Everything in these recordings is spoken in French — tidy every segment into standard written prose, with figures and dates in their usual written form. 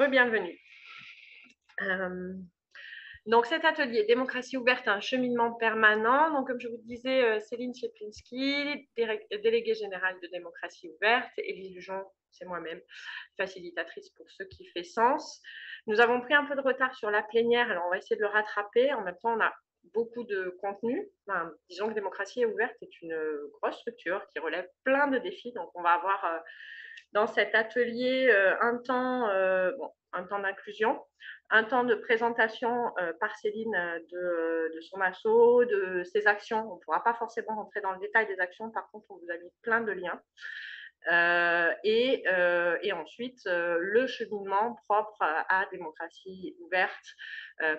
Bienvenue. Donc, cet atelier Démocratie ouverte, un cheminement permanent. Donc, comme je vous disais, Céline Czeplinski, déléguée générale de Démocratie ouverte, Élise Lujon, c'est moi-même, facilitatrice pour ceux qui fait sens. Nous avons pris un peu de retard sur la plénière, alors on va essayer de le rattraper. En même temps, on a beaucoup de contenu. Enfin, disons que Démocratie ouverte est une grosse structure qui relève plein de défis. Donc, on va avoir dans cet atelier un temps d'inclusion, un temps de présentation par Céline de son asso, de ses actions. On ne pourra pas forcément rentrer dans le détail des actions, par contre, on vous a mis plein de liens. Et ensuite, le cheminement propre à Démocratie ouverte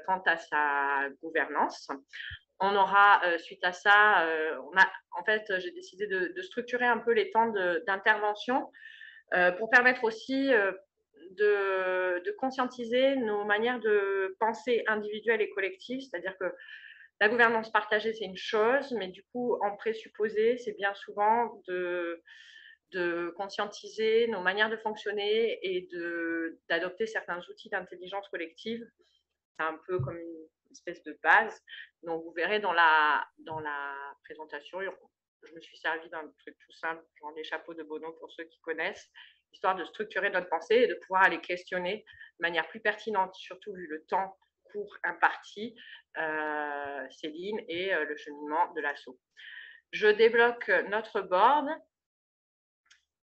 quant à sa gouvernance. On aura, suite à ça, en fait, j'ai décidé de structurer un peu les temps d'intervention pour permettre aussi de conscientiser nos manières de penser individuelles et collectives, c'est-à-dire que la gouvernance partagée, c'est une chose, mais du coup, en présupposé, c'est bien souvent de conscientiser nos manières de fonctionner et d'adopter certains outils d'intelligence collective. C'est un peu comme une espèce de base. Donc, vous verrez dans la présentation, je me suis servi d'un truc tout simple, genre des chapeaux de Bono pour ceux qui connaissent, histoire de structurer notre pensée et de pouvoir aller questionner de manière plus pertinente, surtout vu le temps court imparti, Céline et le cheminement de l'assaut. Je débloque notre board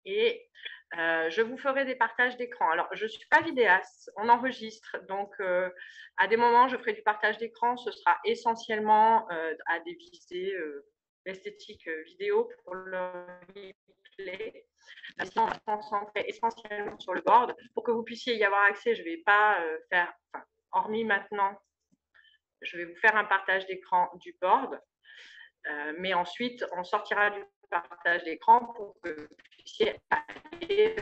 et je vous ferai des partages d'écran. Alors, je ne suis pas vidéaste, on enregistre. Donc, à des moments, je ferai du partage d'écran. Ce sera essentiellement à des visées esthétiques vidéo pour le replay. Sinon, on va se concentrer essentiellement sur le board. Pour que vous puissiez y avoir accès, je ne vais pas faire, hormis maintenant, je vais vous faire un partage d'écran du board. Mais ensuite, on sortira du partage d'écran pour que vous puissiez aller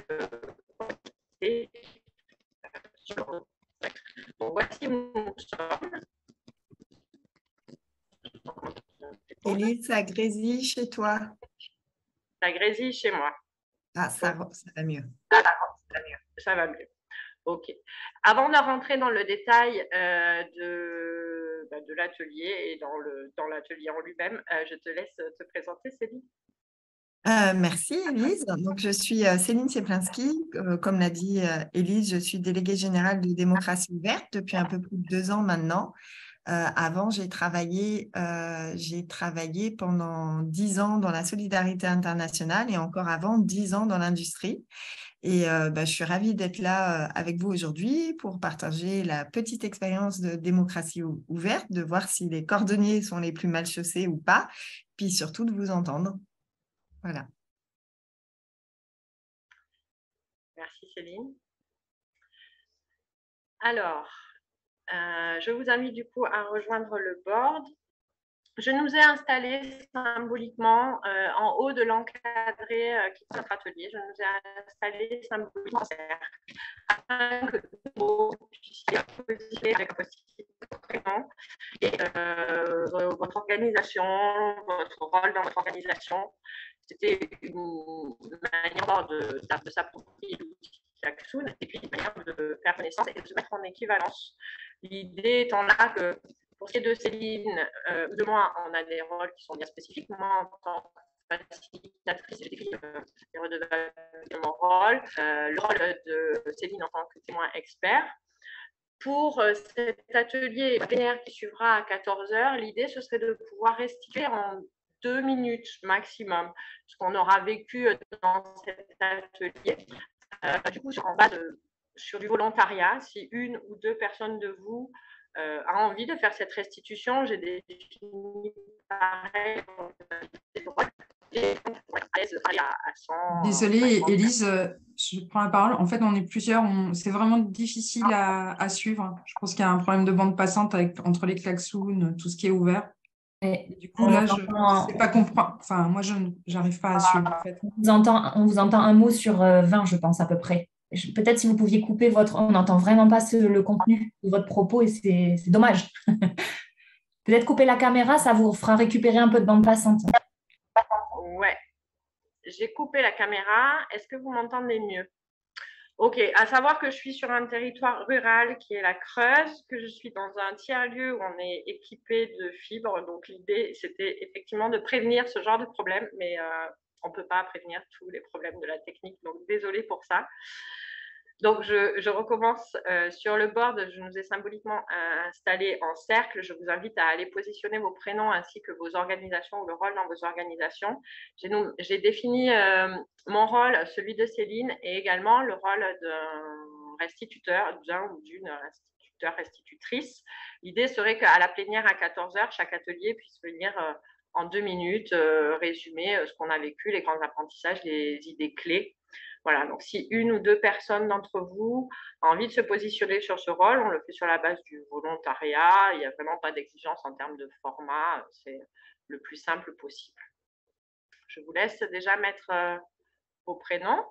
sur. Donc, voici où nous sommes. Élise, ça grésille chez toi? Ça grésille chez moi. Ah, ça va mieux. Ça va mieux. OK. Avant de rentrer dans le détail de l'atelier et dans l'atelier en lui-même, je te laisse te présenter, Céline. Merci, Élise. Donc, je suis Céline Czeplinski. Comme l'a dit Élise, je suis déléguée générale de Démocratie ouverte depuis un peu plus de 2 ans maintenant. Avant, j'ai travaillé pendant 10 ans dans la solidarité internationale et encore avant, 10 ans dans l'industrie. Et je suis ravie d'être là avec vous aujourd'hui pour partager la petite expérience de démocratie ouverte, de voir si les cordonniers sont les plus mal chaussés ou pas, puis surtout de vous entendre. Voilà. Merci Céline. Alors, je vous invite du coup à rejoindre le board. Je nous ai installés symboliquement en haut de l'encadré qui est notre atelier. Je nous ai installés symboliquement afin que vous puissiez positionner avec votre prénom et votre organisation, votre rôle dans votre organisation. C'était une manière de s'approprier l'outil Klaxoon et puis une manière de faire connaissance et de se mettre en équivalence. L'idée étant là que pour ce qui est de Céline ou de moi, on a des rôles qui sont bien spécifiques. Moi, en tant que facilitatrice, j'ai décrit les redevables de mon rôle, le rôle de Céline en tant que témoin expert. Pour cet atelier plénière qui suivra à 14h, l'idée, ce serait de pouvoir restituer en 2 minutes maximum ce qu'on aura vécu dans cet atelier. Du coup, sur du volontariat, si 1 ou 2 personnes de vous a envie de faire cette restitution, j'ai défini pareil. Désolée, Élise, je prends la parole. En fait, on est plusieurs. C'est vraiment difficile à suivre. Je pense qu'il y a un problème de bande passante entre les klaxons, tout ce qui est ouvert. Et du coup, là, je ne sais pas comprendre. Enfin, moi, je n'arrive pas à suivre, en fait. On vous entend un mot sur 20, je pense, à peu près. Peut-être si vous pouviez couper votre… On n'entend vraiment pas le contenu de votre propos et c'est dommage. Peut-être couper la caméra, ça vous fera récupérer un peu de bande passante. Ouais. J'ai coupé la caméra. Est-ce que vous m'entendez mieux? Ok, à savoir que je suis sur un territoire rural qui est la Creuse, que je suis dans un tiers-lieu où on est équipé de fibres. Donc l'idée, c'était effectivement de prévenir ce genre de problème, mais on ne peut pas prévenir tous les problèmes de la technique. Donc désolée pour ça. Donc, je recommence sur le board. Je nous ai symboliquement installé en cercle. Je vous invite à aller positionner vos prénoms ainsi que vos organisations ou le rôle dans vos organisations. J'ai défini mon rôle, celui de Céline, et également le rôle d'un restituteur, d'un ou d'une restitutrice. L'idée serait qu'à la plénière à 14h, chaque atelier puisse venir en 2 minutes résumer ce qu'on a vécu, les grands apprentissages, les idées clés. Voilà, donc si une ou deux personnes d'entre vous ont envie de se positionner sur ce rôle, on le fait sur la base du volontariat. Il n'y a vraiment pas d'exigence en termes de format. C'est le plus simple possible. Je vous laisse déjà mettre vos prénoms.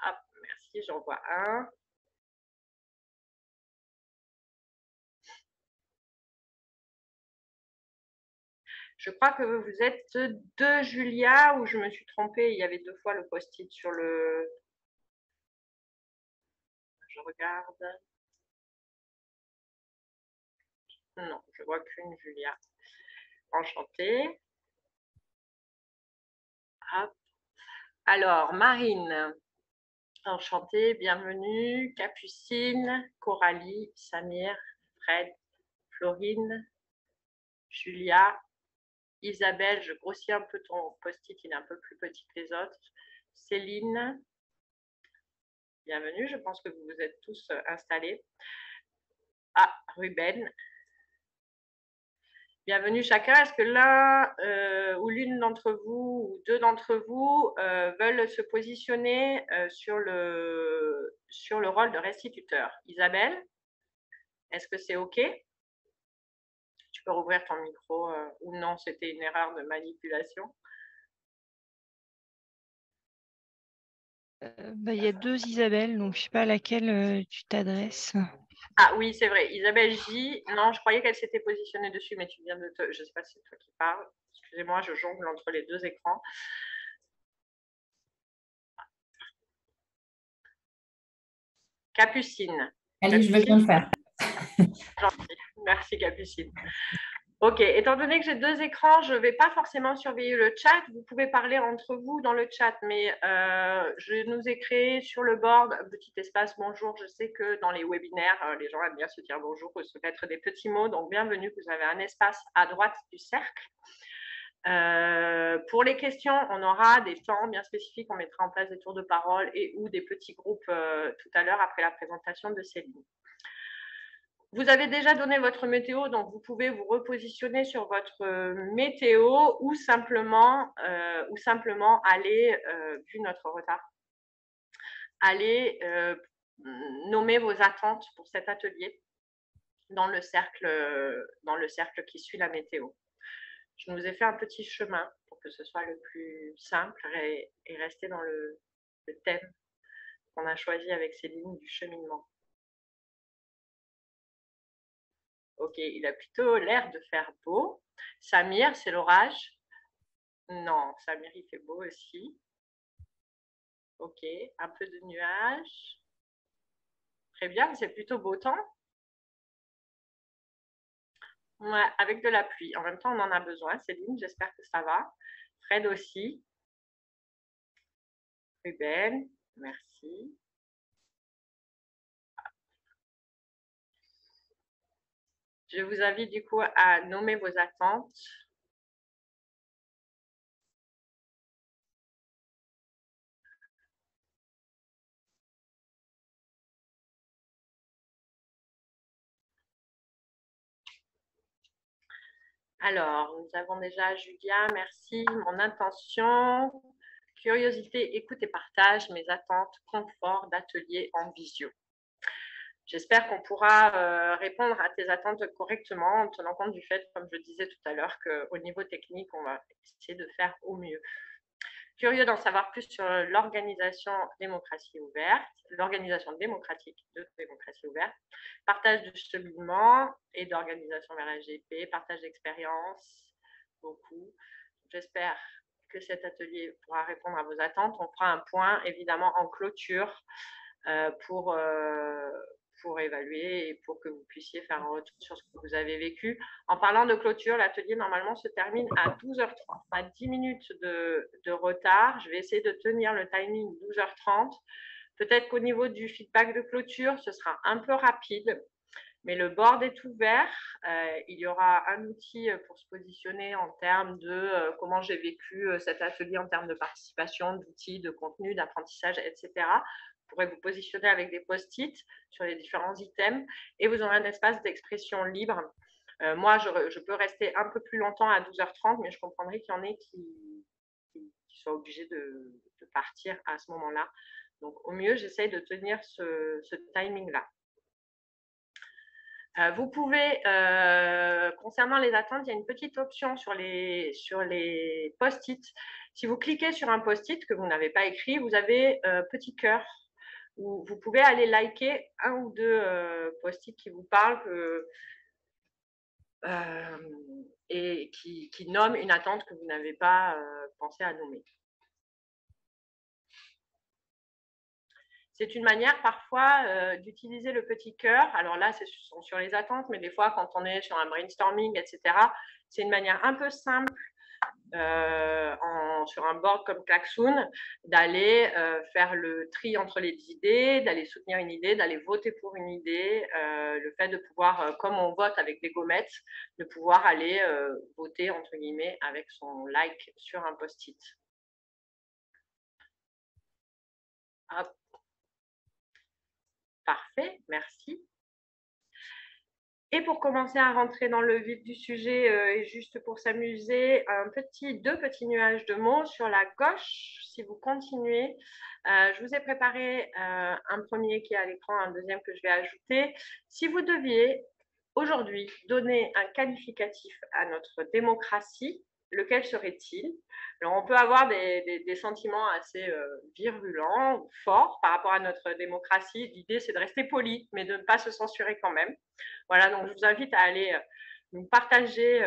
Hop, merci, j'en vois un. Je crois que vous êtes deux Julia, ou je me suis trompée, il y avait 2 fois le post-it sur le... Je regarde. Non, je vois qu'une Julia. Enchantée. Hop. Alors, Marine, enchantée, bienvenue. Capucine, Coralie, Samir, Fred, Florine, Julia, Isabelle, je grossis un peu ton post-it, il est un peu plus petit que les autres. Céline, bienvenue, je pense que vous vous êtes tous installés. Ah, Ruben, bienvenue chacun. Est-ce que l'un ou l'une d'entre vous ou deux d'entre vous veulent se positionner sur le rôle de restituteur? Isabelle, est-ce que c'est OK? Tu peux rouvrir ton micro ou non, c'était une erreur de manipulation. Il y a 2 Isabelle, donc je ne sais pas à laquelle tu t'adresses. Ah oui, c'est vrai. Isabelle J. Non, je croyais qu'elle s'était positionnée dessus, mais tu viens de te... Je ne sais pas si c'est toi qui parles. Excusez-moi, je jongle entre les 2 écrans. Capucine. Allez, je vais bien le faire. Gentil. Merci, Capucine. Ok, étant donné que j'ai 2 écrans, je ne vais pas forcément surveiller le chat. Vous pouvez parler entre vous dans le chat, mais je nous ai créé sur le board un petit espace bonjour. Je sais que dans les webinaires, les gens aiment bien se dire bonjour ou se mettre des petits mots. Donc, bienvenue, vous avez un espace à droite du cercle. Pour les questions, on aura des temps bien spécifiques. On mettra en place des tours de parole et ou des petits groupes tout à l'heure après la présentation de Céline. Vous avez déjà donné votre météo, donc vous pouvez vous repositionner sur votre météo ou simplement aller, vu notre retard, aller nommer vos attentes pour cet atelier dans le cercle qui suit la météo. Je nous ai fait un petit chemin pour que ce soit le plus simple et rester dans le thème qu'on a choisi avec Céline du cheminement. Ok, il a plutôt l'air de faire beau. Samir, c'est l'orage? Non, Samir, il fait beau aussi. Ok, un peu de nuages. Très bien, c'est plutôt beau temps. Ouais, avec de la pluie. En même temps, on en a besoin. Céline, j'espère que ça va. Fred aussi. Ruben, merci. Je vous invite du coup à nommer vos attentes. Alors, nous avons déjà Julia, merci. Mon intention, curiosité, écoute et partage, mes attentes, confort d'atelier en visio. J'espère qu'on pourra répondre à tes attentes correctement en tenant compte du fait, comme je disais tout à l'heure, qu'au niveau technique, on va essayer de faire au mieux. Curieux d'en savoir plus sur l'organisation démocratie ouverte, l'organisation démocratique de démocratie ouverte, partage de cheminement et d'organisation vers la GP, partage d'expérience, beaucoup. J'espère que cet atelier pourra répondre à vos attentes. On fera un point, évidemment, en clôture pour évaluer et pour que vous puissiez faire un retour sur ce que vous avez vécu. En parlant de clôture, l'atelier, normalement, se termine à 12h30. À 10 minutes de retard. Je vais essayer de tenir le timing 12h30. Peut-être qu'au niveau du feedback de clôture, ce sera un peu rapide. Mais le board est ouvert. Il y aura un outil pour se positionner en termes de comment j'ai vécu cet atelier en termes de participation, d'outils, de contenu, d'apprentissage, etc. Vous pourrez vous positionner avec des post-it sur les différents items et vous aurez un espace d'expression libre. Moi, je peux rester un peu plus longtemps à 12h30, mais je comprendrai qu'il y en ait qui soient obligés de partir à ce moment-là. Donc, au mieux, j'essaye de tenir ce timing-là. Vous pouvez, concernant les attentes, il y a une petite option sur les post-it. Si vous cliquez sur un post-it que vous n'avez pas écrit, vous avez petit cœur où vous pouvez aller liker un ou deux post-it qui vous parlent et qui nomment une attente que vous n'avez pas pensé à nommer. C'est une manière parfois d'utiliser le petit cœur. Alors là, c'est sur les attentes, mais des fois, quand on est sur un brainstorming, etc., c'est une manière un peu simple sur un board comme Klaxoon d'aller faire le tri entre les idées, d'aller soutenir une idée, d'aller voter pour une idée. Le fait de pouvoir, comme on vote avec des gommettes, de pouvoir aller voter, entre guillemets, avec son like sur un post-it. Hop. Parfait, merci. Et pour commencer à rentrer dans le vif du sujet, et juste pour s'amuser, deux petits nuages de mots sur la gauche. Si vous continuez, je vous ai préparé un premier qui est à l'écran, un deuxième que je vais ajouter. Si vous deviez aujourd'hui donner un qualificatif à notre démocratie, lequel serait-il? Alors, on peut avoir des sentiments assez virulents, forts par rapport à notre démocratie. L'idée, c'est de rester poli, mais de ne pas se censurer quand même. Voilà, donc je vous invite à aller nous partager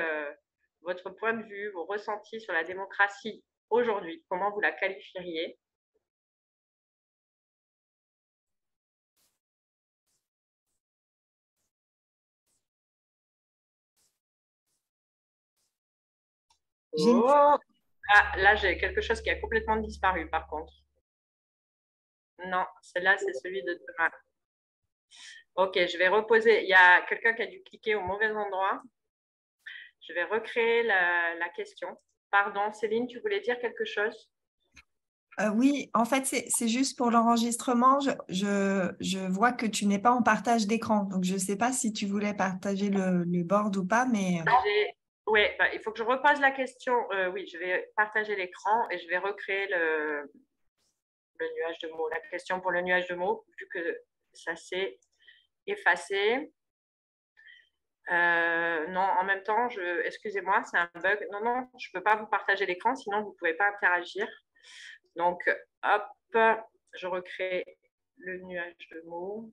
votre point de vue, vos ressentis sur la démocratie aujourd'hui. Comment vous la qualifieriez? Oh. Ah, là, j'ai quelque chose qui a complètement disparu, par contre. Non, celle-là, c'est celui de demain. Ok, je vais reposer. Il y a quelqu'un qui a dû cliquer au mauvais endroit. Je vais recréer la question. Pardon, Céline, tu voulais dire quelque chose? Oui, en fait, c'est juste pour l'enregistrement. Je vois que tu n'es pas en partage d'écran. Donc, je ne sais pas si tu voulais partager le board ou pas, mais… Oui, il faut que je repose la question. Oui, je vais partager l'écran et je vais recréer le nuage de mots, la question pour le nuage de mots, vu que ça s'est effacé. Non, en même temps, excusez-moi, c'est un bug. Non, je ne peux pas vous partager l'écran, sinon vous ne pouvez pas interagir. Donc, hop, je recrée le nuage de mots.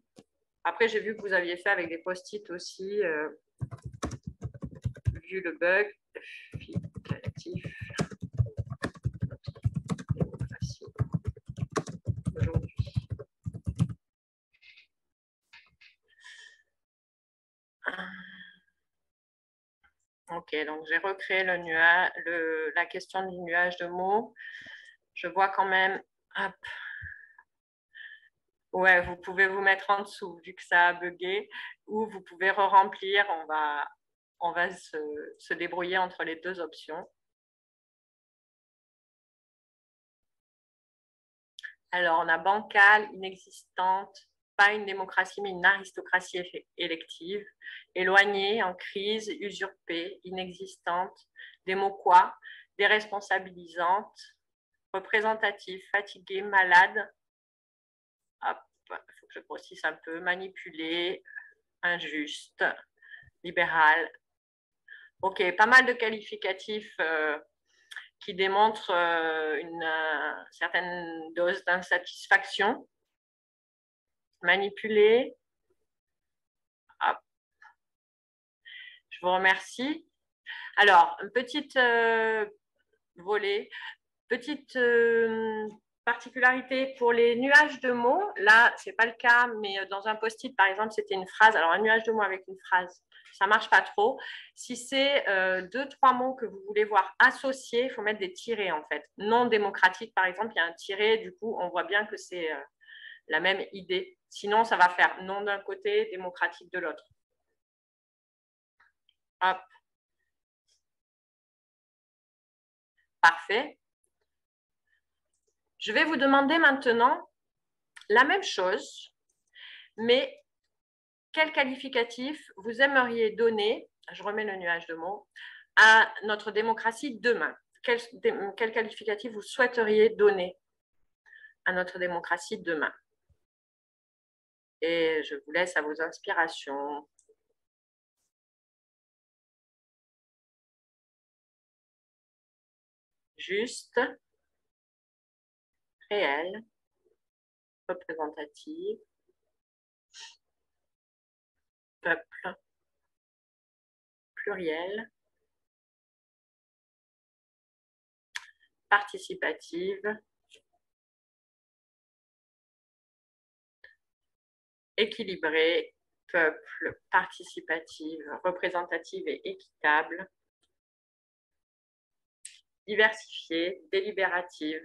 Après, j'ai vu que vous aviez fait avec des post-it aussi, vu le bug. Qualificatif. Démocratie aujourd'hui. Ok, donc j'ai recréé le nuage, la question du nuage de mots. Je vois quand même, hop. Ouais, vous pouvez vous mettre en dessous vu que ça a bugué, ou vous pouvez re-remplir. On va se débrouiller entre les deux options. Alors, on a bancale, inexistante, pas une démocratie, mais une aristocratie élective, éloignée, en crise, usurpée, inexistante, des mots quoi, déresponsabilisante, représentative, fatiguée, malade. Hop, il faut que je grossisse un peu, manipulée, injuste, libérale. Ok, pas mal de qualificatifs qui démontrent une certaine dose d'insatisfaction. Manipulée. Hop. Je vous remercie. Alors, une petite volée. Petite particularité pour les nuages de mots, là, ce n'est pas le cas, mais dans un post-it, par exemple, c'était une phrase. Alors, un nuage de mots avec une phrase, ça ne marche pas trop. Si c'est 2-3 mots que vous voulez voir associés, il faut mettre des tirets, en fait. Non démocratique, par exemple, il y a un tiret, du coup, on voit bien que c'est la même idée. Sinon, ça va faire non d'un côté, démocratique de l'autre. Hop. Parfait. Je vais vous demander maintenant la même chose, mais quel qualificatif vous aimeriez donner, je remets le nuage de mots, à notre démocratie demain? Quel qualificatif vous souhaiteriez donner à notre démocratie demain? Et je vous laisse à vos inspirations. Juste, réel, représentative, peuple, pluriel, participative, équilibrée, peuple, participative, représentative et équitable, diversifiée, délibérative.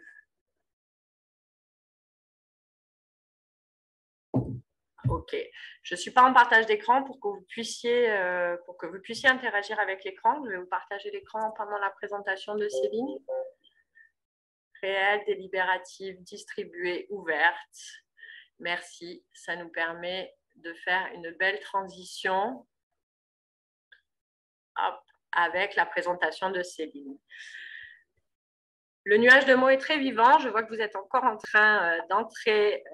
Ok, je ne suis pas en partage d'écran pour que vous puissiez interagir avec l'écran. Je vais vous partager l'écran pendant la présentation de Céline. Réelle, délibérative, distribuée, ouverte. Merci, ça nous permet de faire une belle transition avec la présentation de Céline. Le nuage de mots est très vivant. Je vois que vous êtes encore en train d'entrer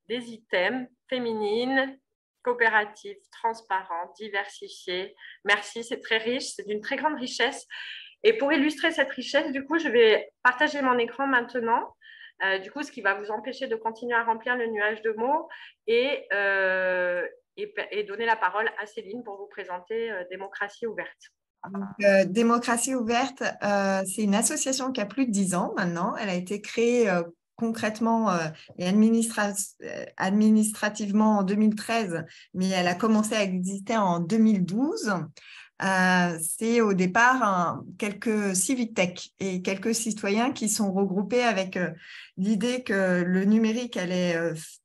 des items féminines, coopératives, transparentes, diversifiées. Merci, c'est très riche, c'est d'une très grande richesse. Et pour illustrer cette richesse, du coup, je vais partager mon écran maintenant. Du coup, ce qui va vous empêcher de continuer à remplir le nuage de mots et donner la parole à Céline pour vous présenter Démocratie ouverte. Donc, Démocratie ouverte, c'est une association qui a plus de 10 ans maintenant. Elle a été créée concrètement et administrativement en 2013, mais elle a commencé à exister en 2012. C'est au départ quelques civic tech et quelques citoyens qui sont regroupés avec l'idée que le numérique allait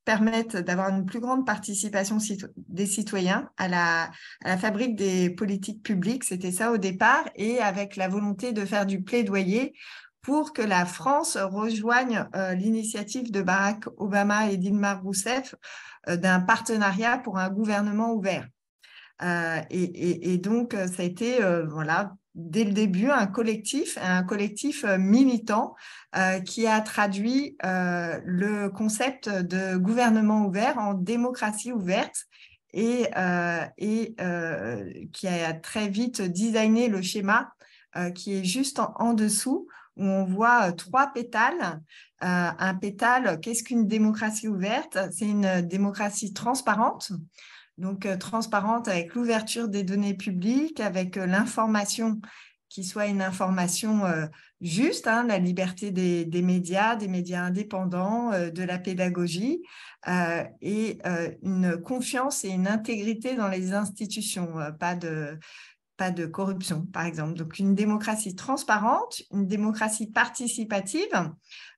permettre d'avoir une plus grande participation des citoyens à la fabrique des politiques publiques. C'était ça au départ, et avec la volonté de faire du plaidoyer pour que la France rejoigne l'initiative de Barack Obama et Dilma Rousseff d'un partenariat pour un gouvernement ouvert. Et donc, ça a été, voilà, dès le début, un collectif militant qui a traduit le concept de gouvernement ouvert en démocratie ouverte et qui a très vite designé le schéma qui est juste en dessous, où on voit 3 pétales. Un pétale, qu'est-ce qu'une démocratie ouverte? C'est une démocratie transparente. Donc, transparente avec l'ouverture des données publiques, avec l'information qui soit une information juste, la liberté des médias indépendants, de la pédagogie et une confiance et une intégrité dans les institutions, pas de corruption, par exemple. Donc, une démocratie transparente, une démocratie participative,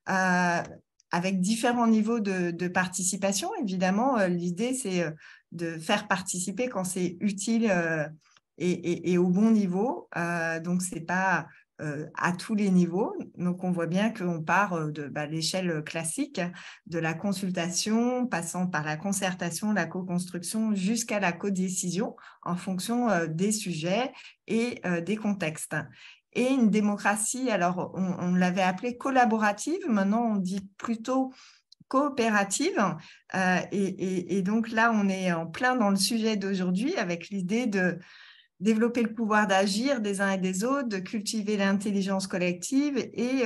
avec différents niveaux de participation. Évidemment, l'idée, c'est de faire participer quand c'est utile et au bon niveau. Donc, ce n'est pas à tous les niveaux. Donc, on voit bien qu'on part de l'échelle classique, de la consultation, passant par la concertation, la co-construction, jusqu'à la codécision en fonction des sujets et des contextes. Et une démocratie, alors on l'avait appelée collaborative, maintenant on dit plutôt coopérative. Et donc là, on est en plein dans le sujet d'aujourd'hui avec l'idée de développer le pouvoir d'agir des uns et des autres, de cultiver l'intelligence collective et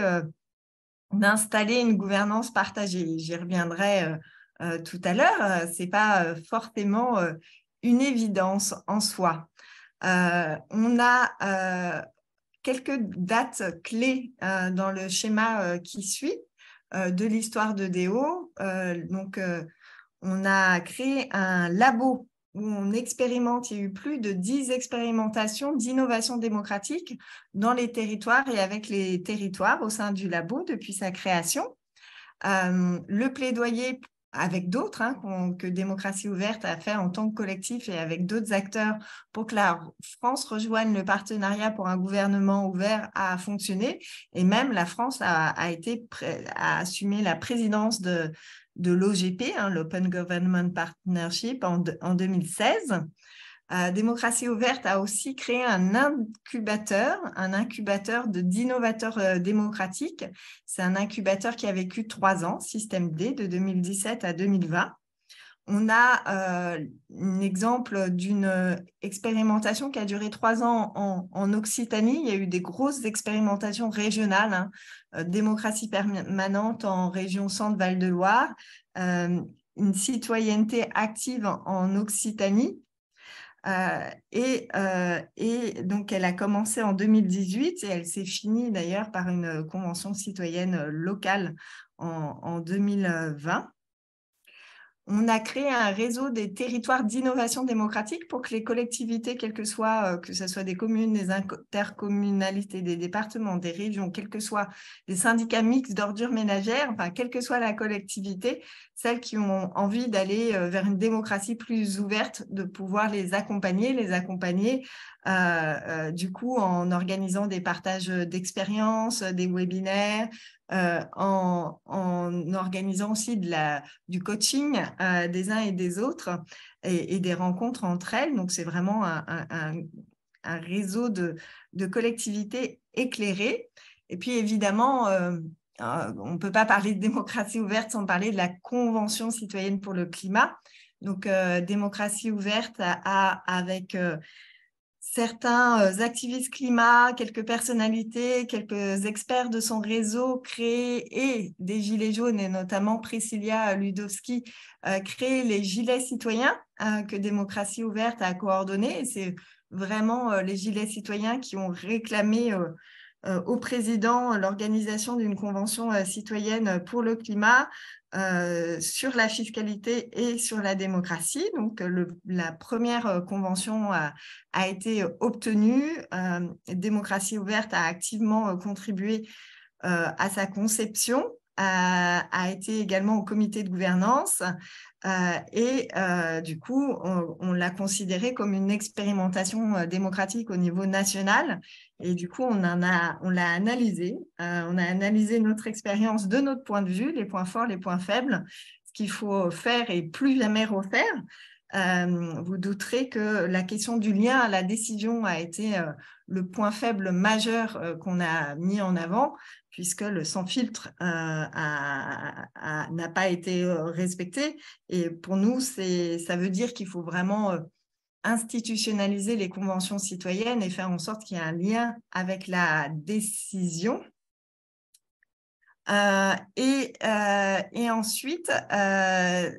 d'installer une gouvernance partagée. J'y reviendrai tout à l'heure. Ce n'est pas forcément une évidence en soi. On a quelques dates clés dans le schéma qui suit de l'histoire de Déo. On a créé un labo où on expérimente. Il y a eu plus de 10 expérimentations d'innovation démocratique dans les territoires et avec les territoires au sein du labo depuis sa création. Le plaidoyer avec d'autres, que Démocratie ouverte a fait en tant que collectif et avec d'autres acteurs pour que la France rejoigne le partenariat pour un gouvernement ouvert a fonctionné. Et même la France a assumé la présidence de l'OGP, l'Open Government Partnership, en 2016. Démocratie ouverte a aussi créé un incubateur d'innovateurs démocratiques. C'est un incubateur qui a vécu 3 ans, Système D, de 2017 à 2020. On a un exemple d'une expérimentation qui a duré 3 ans en Occitanie. Il y a eu des grosses expérimentations régionales, démocratie permanente en région Centre-Val de Loire, une citoyenneté active en Occitanie. Et donc, elle a commencé en 2018 et elle s'est finie d'ailleurs par une convention citoyenne locale en 2020. On a créé un réseau des territoires d'innovation démocratique pour que les collectivités, quelles que soient, que ce soit des communes, des intercommunalités, des départements, des régions, quels que soient des syndicats mixtes d'ordures ménagères, enfin, quelle que soit la collectivité, celles qui ont envie d'aller vers une démocratie plus ouverte, de pouvoir les accompagner du coup en organisant des partages d'expériences, des webinaires, en organisant aussi du coaching des uns et des autres et des rencontres entre elles. Donc, c'est vraiment un réseau de collectivités éclairées. Et puis, évidemment, on ne peut pas parler de démocratie ouverte sans parler de la Convention citoyenne pour le climat. Donc, Démocratie ouverte avec certains activistes climat, quelques personnalités, quelques experts de son réseau créés et des Gilets jaunes, et notamment Priscilla Ludowski, créé les Gilets citoyens que Démocratie ouverte a coordonné. Et c'est vraiment les Gilets citoyens qui ont réclamé au président l'organisation d'une convention citoyenne pour le climat sur la fiscalité et sur la démocratie. Donc, la première convention a été obtenue. Démocratie ouverte a activement contribué à sa conception, a été également au comité de gouvernance et du coup, on l'a considéré comme une expérimentation démocratique au niveau national. Et du coup, on l'a analysé. On a analysé notre expérience de notre point de vue, les points forts, les points faibles, ce qu'il faut faire et plus jamais refaire. Vous douterez que la question du lien à la décision a été le point faible majeur qu'on a mis en avant, puisque le sans filtre n'a pas été respecté. Et pour nous, ça veut dire qu'il faut vraiment institutionnaliser les conventions citoyennes et faire en sorte qu'il y ait un lien avec la décision. Et ensuite,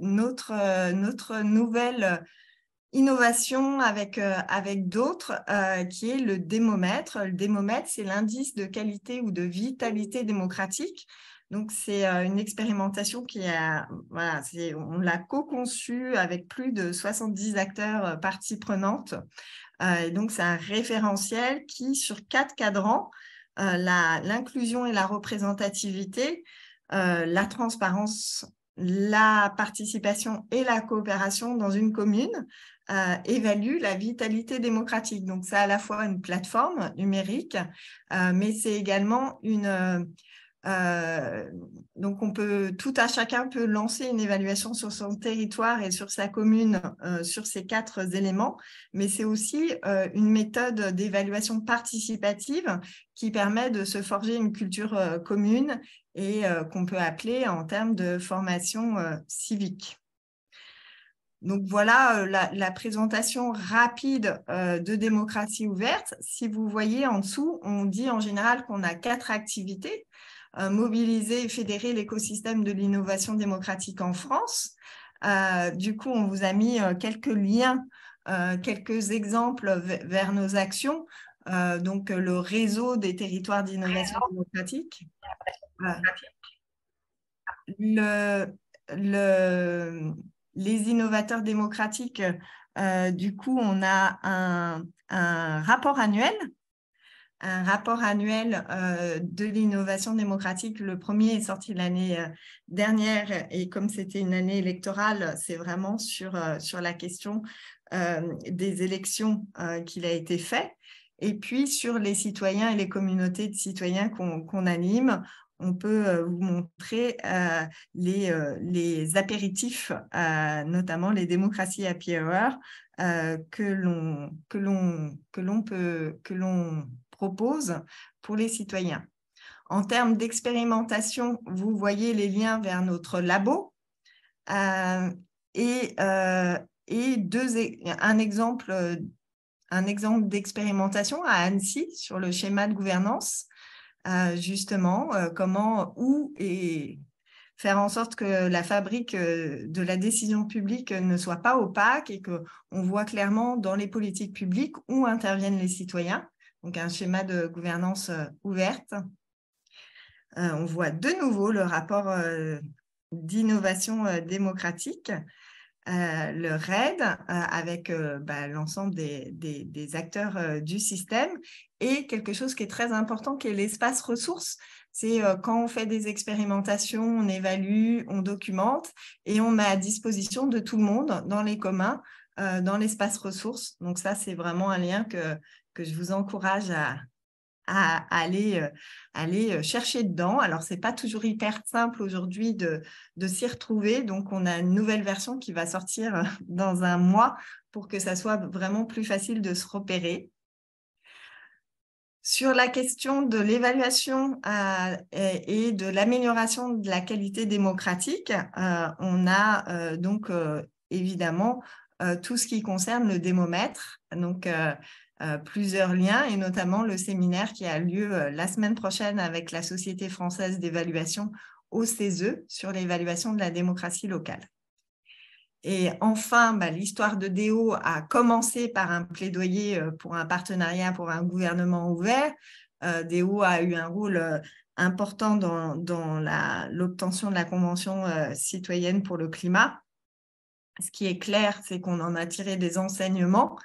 notre nouvelle innovation avec d'autres, qui est le démomètre. Le démomètre, c'est l'indice de qualité ou de vitalité démocratique. Donc, c'est une expérimentation on l'a co-conçue avec plus de 70 acteurs parties prenantes. Et donc, c'est un référentiel qui, sur 4 cadrans, l'inclusion et la représentativité, la transparence, la participation et la coopération dans une commune, évalue la vitalité démocratique. Donc, c'est à la fois une plateforme numérique, mais c'est également donc, chacun peut lancer une évaluation sur son territoire et sur sa commune sur ces 4 éléments, mais c'est aussi une méthode d'évaluation participative qui permet de se forger une culture commune et qu'on peut appeler en termes de formation civique. Donc, voilà la présentation rapide de Démocratie ouverte. Si vous voyez en dessous, on dit en général qu'on a 4 activités. Mobiliser et fédérer l'écosystème de l'innovation démocratique en France. Du coup, on vous a mis quelques liens, quelques exemples vers nos actions. donc le réseau des territoires d'innovation démocratique. Les innovateurs démocratiques, du coup, on a un rapport annuel de l'innovation démocratique. Le premier est sorti l'année dernière et comme c'était une année électorale, c'est vraiment sur la question des élections qu'il a été fait. Et puis, sur les citoyens et les communautés de citoyens qu'on anime, on peut vous montrer les apéritifs, notamment les démocraties happy hour, que l'on propose pour les citoyens. En termes d'expérimentation, vous voyez les liens vers notre labo et un exemple d'expérimentation à Annecy sur le schéma de gouvernance, justement, et faire en sorte que la fabrique de la décision publique ne soit pas opaque et qu'on voit clairement dans les politiques publiques où interviennent les citoyens. Donc, un schéma de gouvernance ouverte. On voit de nouveau le rapport d'innovation démocratique, le RAID, avec l'ensemble des acteurs du système, et quelque chose qui est très important, qui est l'espace ressources. C'est quand on fait des expérimentations, on évalue, on documente, et on met à disposition de tout le monde, dans les communs, dans l'espace ressources. Donc ça, c'est vraiment un lien que je vous encourage à aller chercher dedans. Alors, ce n'est pas toujours hyper simple aujourd'hui de s'y retrouver. Donc, on a une nouvelle version qui va sortir dans un mois pour que ça soit vraiment plus facile de se repérer. Sur la question de l'évaluation et de l'amélioration de la qualité démocratique, on a donc évidemment tout ce qui concerne le démomètre. Donc, plusieurs liens et notamment le séminaire qui a lieu la semaine prochaine avec la Société française d'évaluation OCSE sur l'évaluation de la démocratie locale. Et enfin, l'histoire de Déo a commencé par un plaidoyer pour un partenariat pour un gouvernement ouvert. Déo a eu un rôle important dans l'obtention de la Convention citoyenne pour le climat. Ce qui est clair, c'est qu'on en a tiré des enseignements.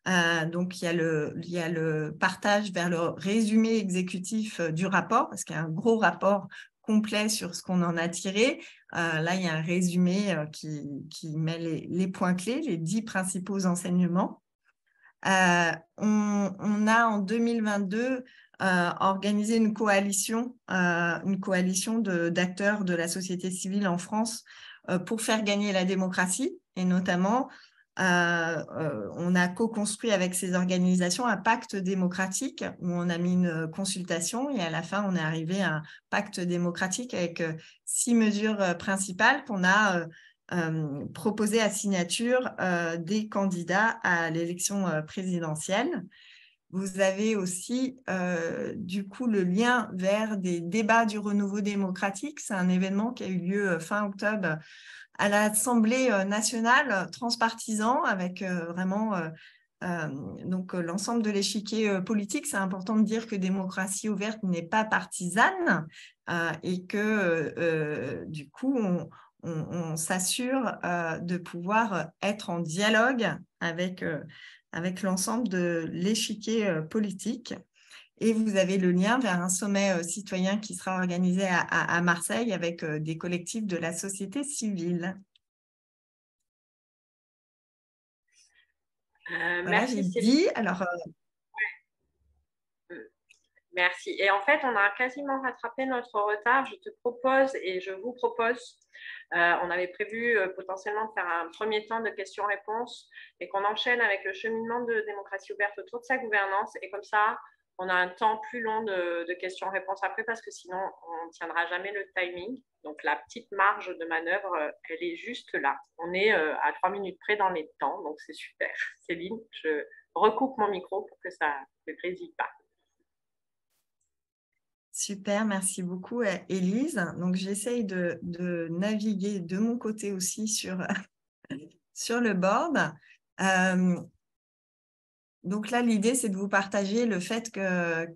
Donc, il y a le partage vers le résumé exécutif du rapport, parce qu'il y a un gros rapport complet sur ce qu'on en a tiré. Là, il y a un résumé qui met les points clés, les 10 principaux enseignements. On a en 2022 organisé une coalition d'acteurs de la société civile en France pour faire gagner la démocratie, et notamment on a co-construit avec ces organisations un pacte démocratique où on a mis une consultation et à la fin, on est arrivé à un pacte démocratique avec 6 mesures principales qu'on a proposées à signature des candidats à l'élection présidentielle. Vous avez aussi du coup le lien vers des débats du renouveau démocratique. C'est un événement qui a eu lieu fin octobre à l'Assemblée nationale, transpartisan, avec vraiment donc l'ensemble de l'échiquier politique. C'est important de dire que démocratie ouverte n'est pas partisane et que du coup, on s'assure de pouvoir être en dialogue avec l'ensemble de l'échiquier politique. Et vous avez le lien vers un sommet citoyen qui sera organisé à Marseille avec des collectifs de la société civile. Voilà, merci, j'ai dit. Alors, merci. Et en fait, on a quasiment rattrapé notre retard. Je te propose et je vous propose, on avait prévu potentiellement de faire un premier temps de questions-réponses et qu'on enchaîne avec le cheminement de démocratie ouverte autour de sa gouvernance. Et comme ça, on a un temps plus long de questions-réponses après parce que sinon, on ne tiendra jamais le timing. Donc, la petite marge de manœuvre, elle est juste là. On est à 3 minutes près dans les temps, donc c'est super. Céline, je recoupe mon micro pour que ça ne grésille pas. Super, merci beaucoup, Élise. Donc, j'essaye de naviguer de mon côté aussi sur le board. Donc là, l'idée, c'est de vous partager le fait que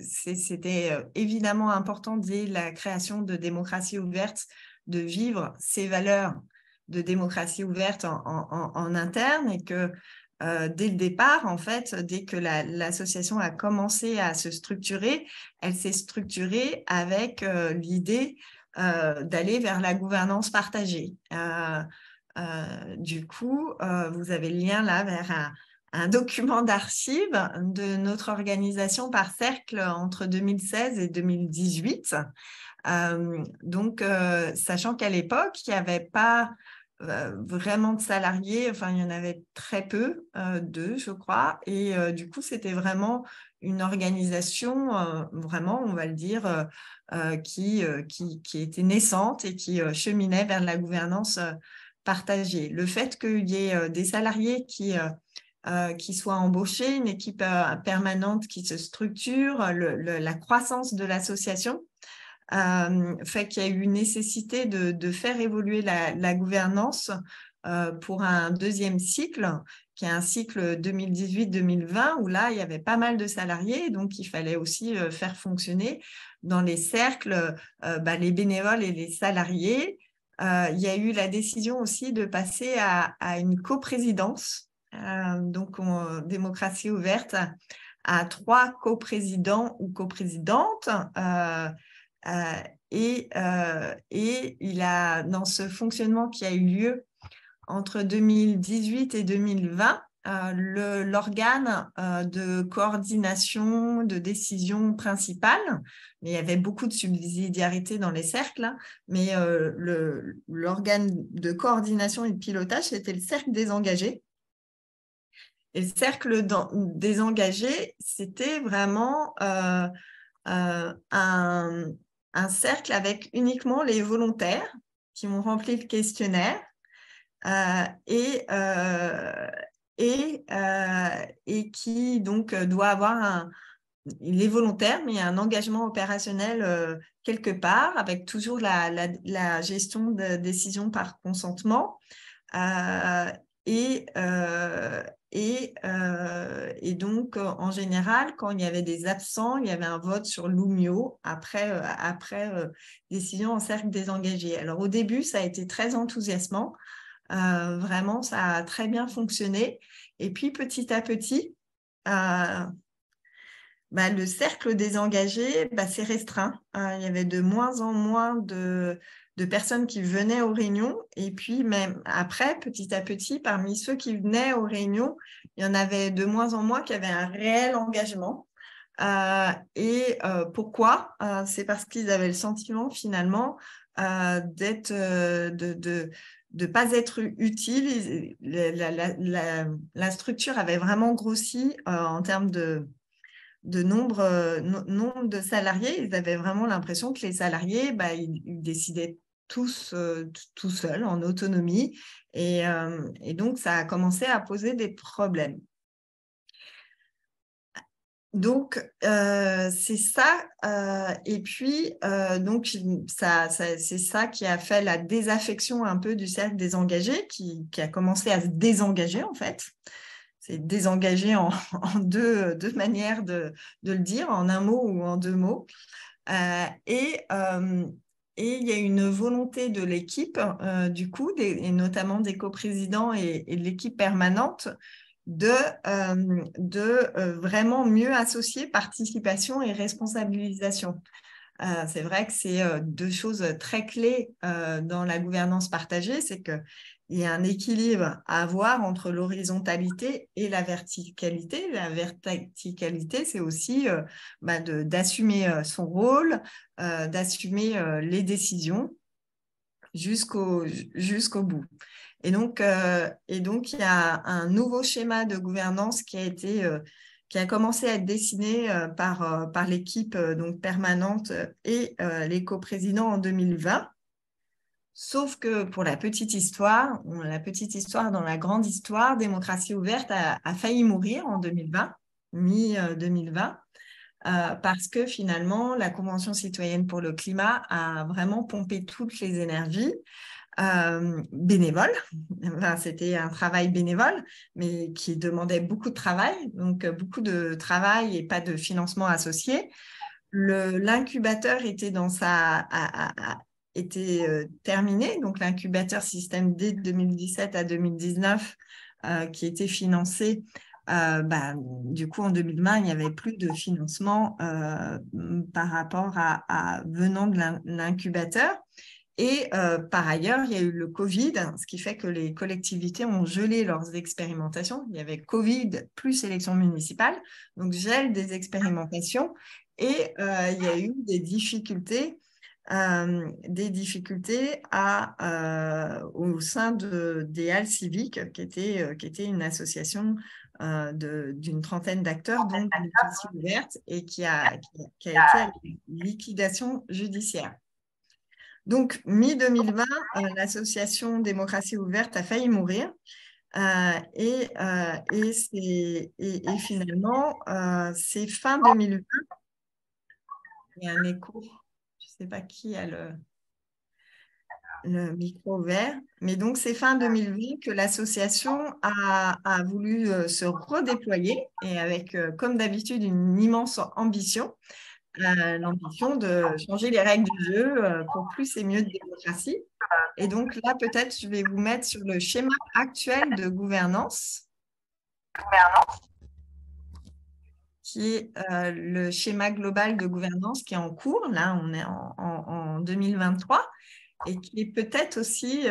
c'était évidemment important dès la création de démocratie ouverte de vivre ces valeurs de démocratie ouverte en interne et que dès le départ, en fait, dès que l'association a commencé à se structurer, elle s'est structurée avec l'idée d'aller vers la gouvernance partagée. Du coup, vous avez le lien là vers un document d'archives de notre organisation par cercle entre 2016 et 2018. Sachant qu'à l'époque, il n'y avait pas vraiment de salariés, enfin, il y en avait très peu, 2, je crois. Et du coup, c'était vraiment une organisation, vraiment, on va le dire, qui était naissante et qui cheminait vers la gouvernance partagée. Le fait qu'il y ait des salariés qui soient embauchés, une équipe permanente qui se structure, la croissance de l'association fait qu'il y a eu nécessité de faire évoluer la gouvernance pour un deuxième cycle, qui est un cycle 2018-2020, où là, il y avait pas mal de salariés, donc il fallait aussi faire fonctionner dans les cercles les bénévoles et les salariés. Il y a eu la décision aussi de passer à une coprésidence. Démocratie ouverte à 3 coprésidents ou coprésidentes. Et il a, dans ce fonctionnement qui a eu lieu entre 2018 et 2020, l'organe de coordination, de décision principale, mais il y avait beaucoup de subsidiarité dans les cercles, hein, mais l'organe de coordination et de pilotage, c'était le cercle des engagés. Et le cercle des engagés, c'était vraiment un cercle avec uniquement les volontaires qui ont rempli le questionnaire et qui donc doit avoir les volontaires, mais un engagement opérationnel quelque part, avec toujours la gestion de décision par consentement. Et donc, en général, quand il y avait des absents, il y avait un vote sur l'Oumio après décision en cercle désengagé. Alors, au début, ça a été très enthousiasmant. Vraiment, ça a très bien fonctionné. Et puis, petit à petit, le cercle désengagé s'est restreint. Il y avait de moins en moins de personnes qui venaient aux réunions. Et puis, même après, petit à petit, parmi ceux qui venaient aux réunions, il y en avait de moins en moins qui avaient un réel engagement. Pourquoi ? C'est parce qu'ils avaient le sentiment, finalement, d'être, de pas être utiles. La structure avait vraiment grossi en termes de nombre de salariés. Ils avaient vraiment l'impression que les salariés, ils décidaient tous tout seuls, en autonomie. Et donc, ça a commencé à poser des problèmes. Donc, c'est ça. Et puis, donc, c'est ça qui a fait la désaffection un peu du cercle des engagés, qui a commencé à se désengager, en fait. C'est désengager en deux manières de le dire, en un mot ou en 2 mots. Et il y a une volonté de l'équipe, du coup, et notamment des coprésidents et de l'équipe permanente, de vraiment mieux associer participation et responsabilisation. C'est vrai que c'est 2 choses très clés dans la gouvernance partagée, c'est qu'il y a un équilibre à avoir entre l'horizontalité et la verticalité. La verticalité, c'est aussi d'assumer son rôle, d'assumer les décisions jusqu'au bout. Et donc, il y a un nouveau schéma de gouvernance qui a commencé à être dessiné par l'équipe donc permanente et les coprésidents en 2020. Sauf que pour la petite histoire dans la grande histoire, Démocratie ouverte a failli mourir en 2020, mi-2020. Parce que finalement, la Convention citoyenne pour le climat a vraiment pompé toutes les énergies bénévole. Enfin, c'était un travail bénévole, mais qui demandait beaucoup de travail, donc beaucoup de travail et pas de financement associé. L'incubateur était terminé, donc l'incubateur système D de 2017 à 2019 qui était financé. Du coup, en 2020, il n'y avait plus de financement par rapport venant de l'incubateur. Et par ailleurs, il y a eu le Covid, ce qui fait que les collectivités ont gelé leurs expérimentations. Il y avait Covid plus élections municipales, donc gel des expérimentations. Et il y a eu des difficultés au sein des Halles civiques, qui était une association d'une trentaine d'acteurs, dont Démocratie ouverte, et qui a été à liquidation judiciaire. Donc, mi-2020, l'association Démocratie ouverte a failli mourir. Et finalement, c'est fin 2020. Il y a un écho. Je ne sais pas qui a le micro ouvert. Mais donc, c'est fin 2020 que l'association a voulu se redéployer et avec, comme d'habitude, une immense ambition. L'ambition de changer les règles du jeu pour plus et mieux de démocratie. Et donc là, peut-être, je vais vous mettre sur le schéma actuel de gouvernance, qui est le schéma global de gouvernance qui est en cours. Là, on est en 2023 et qui est peut-être aussi,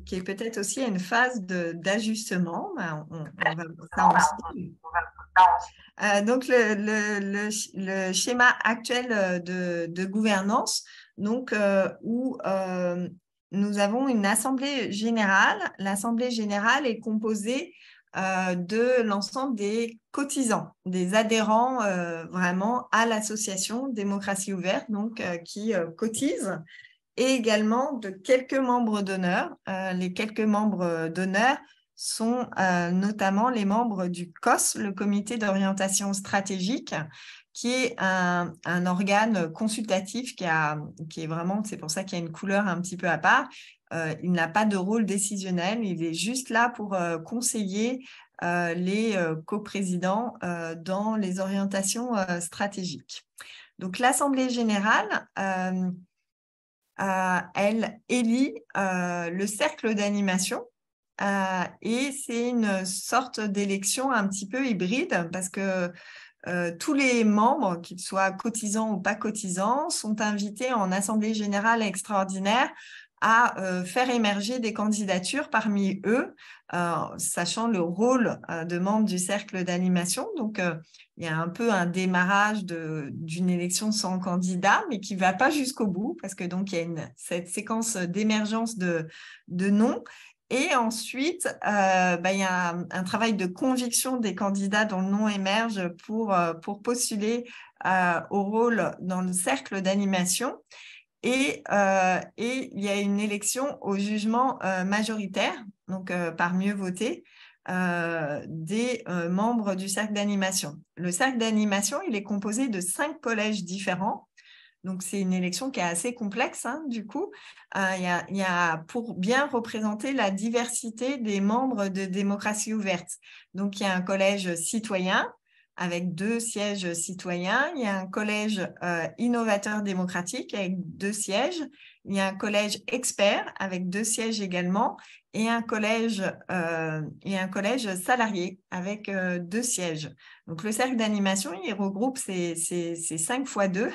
qui est peut-être aussi à une phase d'ajustement. On va voir ça ensemble. Donc, le schéma actuel de gouvernance, donc, où nous avons une assemblée générale. L'assemblée générale est composée de l'ensemble des cotisants, des adhérents vraiment à l'association Démocratie ouverte, donc qui cotisent, et également de quelques membres d'honneur. Les quelques membres d'honneur sont notamment les membres du COS, le comité d'orientation stratégique, qui est un organe consultatif qui est vraiment, c'est pour ça qu'il y a une couleur un petit peu à part. Il n'a pas de rôle décisionnel, il est juste là pour conseiller les coprésidents dans les orientations stratégiques. Donc, l'Assemblée générale, elle élit le cercle d'animation. Et c'est une sorte d'élection un petit peu hybride parce que tous les membres, qu'ils soient cotisants ou pas cotisants, sont invités en assemblée générale extraordinaire à faire émerger des candidatures parmi eux, sachant le rôle de membre du cercle d'animation. Donc, il y a un peu un démarrage d'une élection sans candidat, mais qui ne va pas jusqu'au bout, parce que donc il y a cette séquence d'émergence de noms. Et ensuite, il y a un travail de conviction des candidats dont le nom émerge pour postuler au rôle dans le cercle d'animation. Et il y a une élection au jugement majoritaire, donc par mieux voter, des membres du cercle d'animation. Le cercle d'animation, il est composé de 5 collèges différents. Donc, c'est une élection qui est assez complexe, hein, du coup. Il y a pour bien représenter la diversité des membres de Démocratie ouverte. Donc, il y a un collège citoyen avec 2 sièges citoyens. Il y a un collège innovateur démocratique avec 2 sièges. Il y a un collège expert avec 2 sièges également. Et un collège salarié avec 2 sièges. Donc, le cercle d'animation, il regroupe ces 5 x 2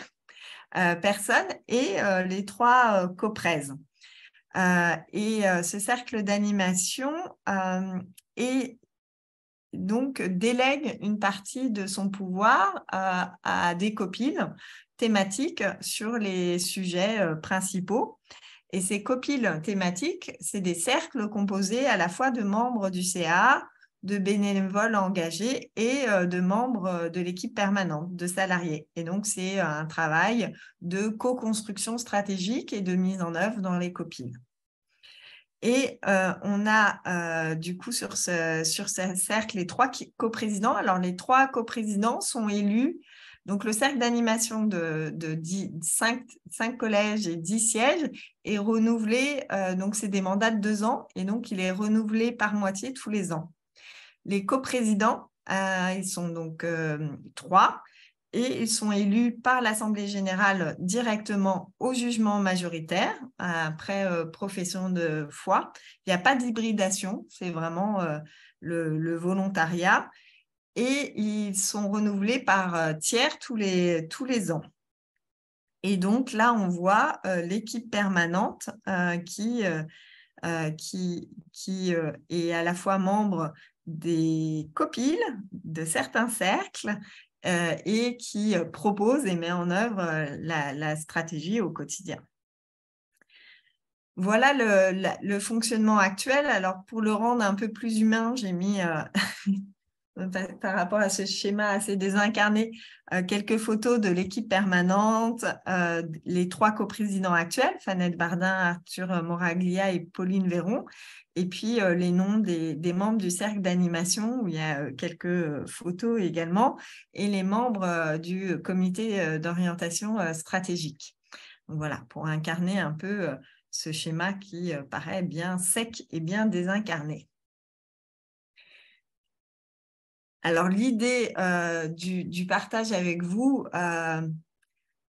personnes et les 3 coprèses. Ce cercle d'animation donc délègue une partie de son pouvoir à des copiles thématiques sur les sujets principaux. Et ces copiles thématiques, c'est des cercles composés à la fois de membres du CA, de bénévoles engagés et de membres de l'équipe permanente, de salariés. Et donc, c'est un travail de co-construction stratégique et de mise en œuvre dans les copiles. Et on a du coup sur ce cercle les 3 coprésidents. Alors, les 3 coprésidents sont élus. Donc, le cercle d'animation de 5 collèges et 10 sièges est renouvelé. Donc, c'est des mandats de 2 ans et donc, il est renouvelé par moitié tous les ans. Les coprésidents, ils sont donc 3 et ils sont élus par l'Assemblée générale directement au jugement majoritaire après profession de foi. Il n'y a pas d'hybridation, c'est vraiment le volontariat et ils sont renouvelés par tiers tous les ans. Et donc là, on voit l'équipe permanente qui est à la fois membre des copiles de certains cercles et qui propose et met en œuvre la stratégie au quotidien. Voilà le fonctionnement actuel. Alors, pour le rendre un peu plus humain, j'ai mis, par rapport à ce schéma assez désincarné, quelques photos de l'équipe permanente, les 3 coprésidents actuels, Fanette Bardin, Arthur Moraglia et Pauline Véron, et puis les noms des membres du cercle d'animation, où il y a quelques photos également, et les membres du comité d'orientation stratégique. Donc voilà, pour incarner un peu ce schéma qui paraît bien sec et bien désincarné. Alors, l'idée du partage avec vous,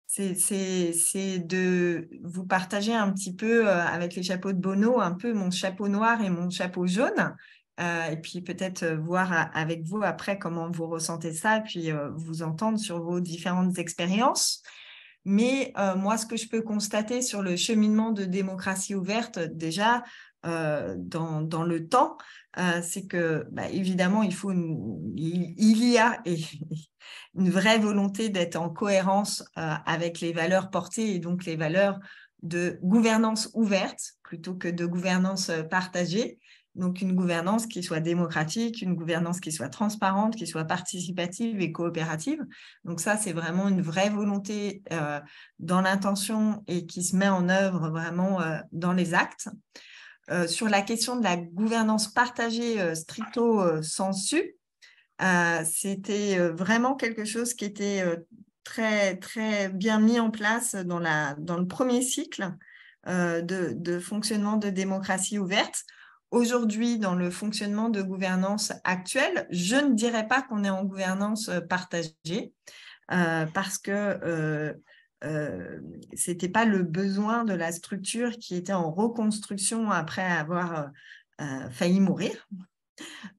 c'est de vous partager un petit peu avec les chapeaux de Bono, un peu mon chapeau noir et mon chapeau jaune, et puis peut-être voir avec vous après comment vous ressentez ça, et puis vous entendre sur vos différentes expériences. Mais moi, ce que je peux constater sur le cheminement de démocratie ouverte, déjà, dans le temps, c'est que, évidemment, il y a une vraie volonté d'être en cohérence avec les valeurs portées et donc les valeurs de gouvernance ouverte plutôt que de gouvernance partagée. Donc, une gouvernance qui soit démocratique, une gouvernance qui soit transparente, qui soit participative et coopérative. Donc, ça, c'est vraiment une vraie volonté dans l'intention et qui se met en œuvre vraiment dans les actes. Sur la question de la gouvernance partagée stricto sensu, c'était vraiment quelque chose qui était très, très bien mis en place dans le premier cycle de fonctionnement de démocratie ouverte. Aujourd'hui, dans le fonctionnement de gouvernance actuelle, je ne dirais pas qu'on est en gouvernance partagée parce que ce n'était pas le besoin de la structure qui était en reconstruction après avoir failli mourir.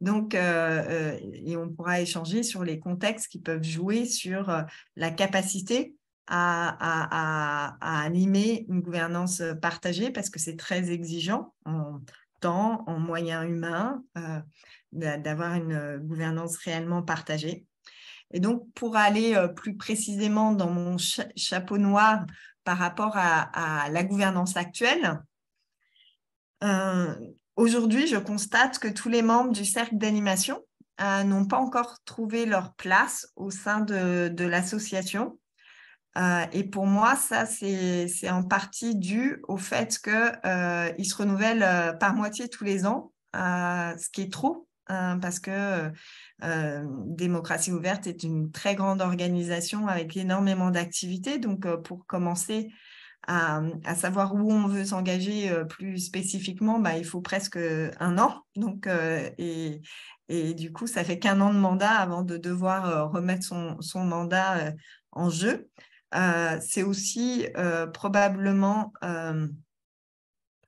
Donc, et on pourra échanger sur les contextes qui peuvent jouer sur la capacité à animer une gouvernance partagée parce que c'est très exigeant en temps, en moyens humains, d'avoir une gouvernance réellement partagée. Et donc, pour aller plus précisément dans mon chapeau noir par rapport à la gouvernance actuelle, aujourd'hui, je constate que tous les membres du cercle d'animation n'ont pas encore trouvé leur place au sein de l'association. Et pour moi, ça, c'est en partie dû au fait qu'ils se renouvellent par moitié tous les ans, ce qui est trop, parce que Démocratie ouverte est une très grande organisation avec énormément d'activités. Donc, pour commencer à savoir où on veut s'engager plus spécifiquement, il faut presque 1 an. Donc, et du coup, ça fait qu'1 an de mandat avant de devoir remettre son mandat en jeu. C'est aussi probablement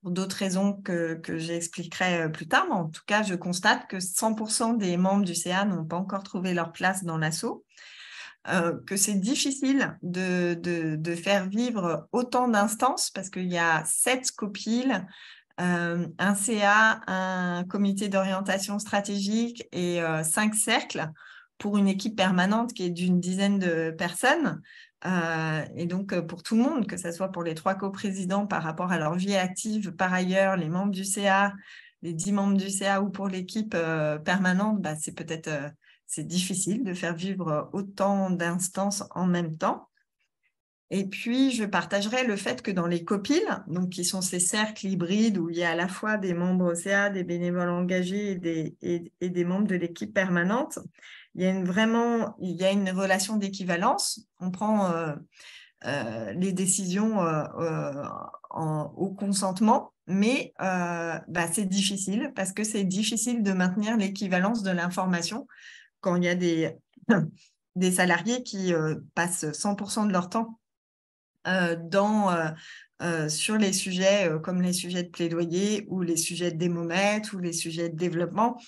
pour d'autres raisons que j'expliquerai plus tard, mais en tout cas, je constate que 100% des membres du CA n'ont pas encore trouvé leur place dans l'asso, que c'est difficile de faire vivre autant d'instances parce qu'il y a 7 copiles, un CA, un comité d'orientation stratégique et 5 cercles pour une équipe permanente qui est d'une dizaine de personnes. Et donc, pour tout le monde, que ce soit pour les 3 coprésidents par rapport à leur vie active, par ailleurs, les membres du CA, les 10 membres du CA ou pour l'équipe permanente, c'est difficile de faire vivre autant d'instances en même temps. Et puis, je partagerai le fait que dans les COPIL, donc qui sont ces cercles hybrides où il y a à la fois des membres OCA, des bénévoles engagés et des membres de l'équipe permanente, il y a une relation d'équivalence. On prend les décisions au consentement, mais c'est difficile parce que c'est difficile de maintenir l'équivalence de l'information quand il y a des salariés qui passent 100% de leur temps sur les sujets comme les sujets de plaidoyer ou les sujets de démomètre ou les sujets de développement,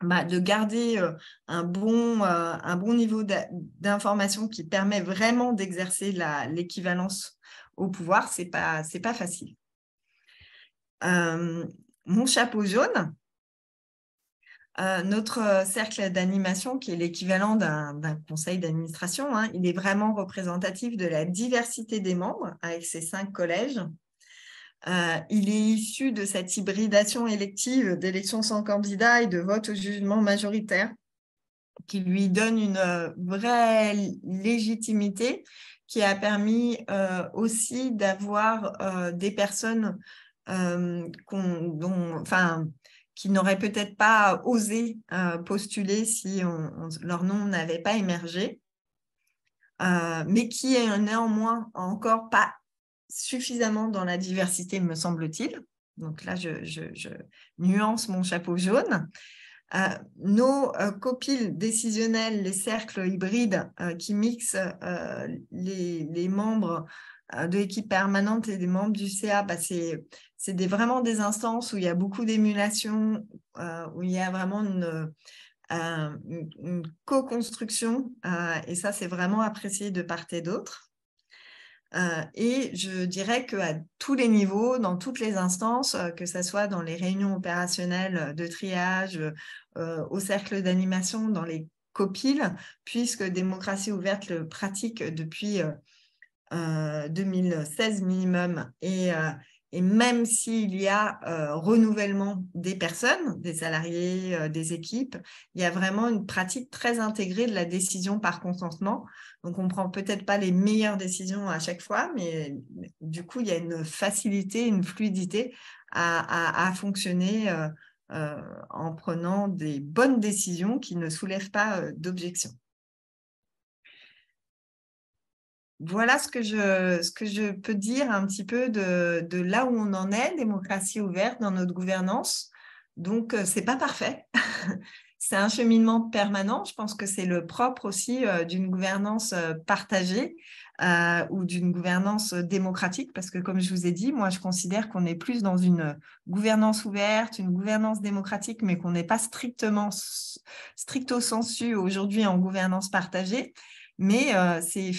de garder un bon niveau d'information qui permet vraiment d'exercer l'équivalence au pouvoir, c'est pas facile. Mon chapeau jaune, notre cercle d'animation, qui est l'équivalent d'un conseil d'administration, hein, il est vraiment représentatif de la diversité des membres avec ses 5 collèges. Il est issu de cette hybridation élective d'élections sans candidat et de vote au jugement majoritaire qui lui donne une vraie légitimité, qui a permis aussi d'avoir des personnes qui n'auraient peut-être pas osé postuler si leur nom n'avait pas émergé, mais qui est néanmoins encore pas suffisamment dans la diversité, me semble-t-il. Donc là, je nuance mon chapeau jaune. Nos COPIL décisionnels, les cercles hybrides qui mixent les membres de l'équipe permanente et des membres du CA, c'est vraiment des instances où il y a beaucoup d'émulation, où il y a vraiment une co-construction, et ça, c'est vraiment apprécié de part et d'autre. Et je dirais qu'à tous les niveaux, dans toutes les instances, que ce soit dans les réunions opérationnelles de triage, au cercle d'animation, dans les COPIL, puisque Démocratie ouverte le pratique depuis 2016 minimum, et même s'il y a renouvellement des personnes, des salariés, des équipes, il y a vraiment une pratique très intégrée de la décision par consentement. Donc, on ne prend peut-être pas les meilleures décisions à chaque fois, mais du coup, il y a une facilité, une fluidité à fonctionner en prenant des bonnes décisions qui ne soulèvent pas d'objections. Voilà ce que je peux dire un petit peu de là où on en est, démocratie ouverte dans notre gouvernance. Donc, ce n'est pas parfait. C'est un cheminement permanent. Je pense que c'est le propre aussi d'une gouvernance partagée ou d'une gouvernance démocratique, parce que comme je vous ai dit, moi, je considère qu'on est plus dans une gouvernance ouverte, une gouvernance démocratique, mais qu'on n'est pas stricto sensu aujourd'hui en gouvernance partagée. Mais c'est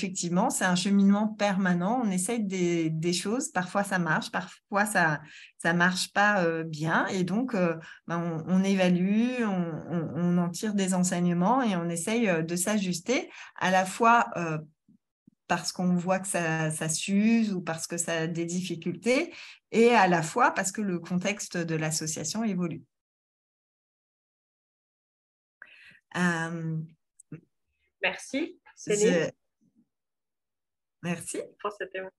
un cheminement permanent. On essaye des choses. Parfois, ça marche. Parfois, ça marche pas bien. Et donc, on évalue, on en tire des enseignements et on essaye de s'ajuster à la fois parce qu'on voit que ça s'use ou parce que ça a des difficultés et à la fois parce que le contexte de l'association évolue. Merci. Céline. Merci. Pour cette témoignage.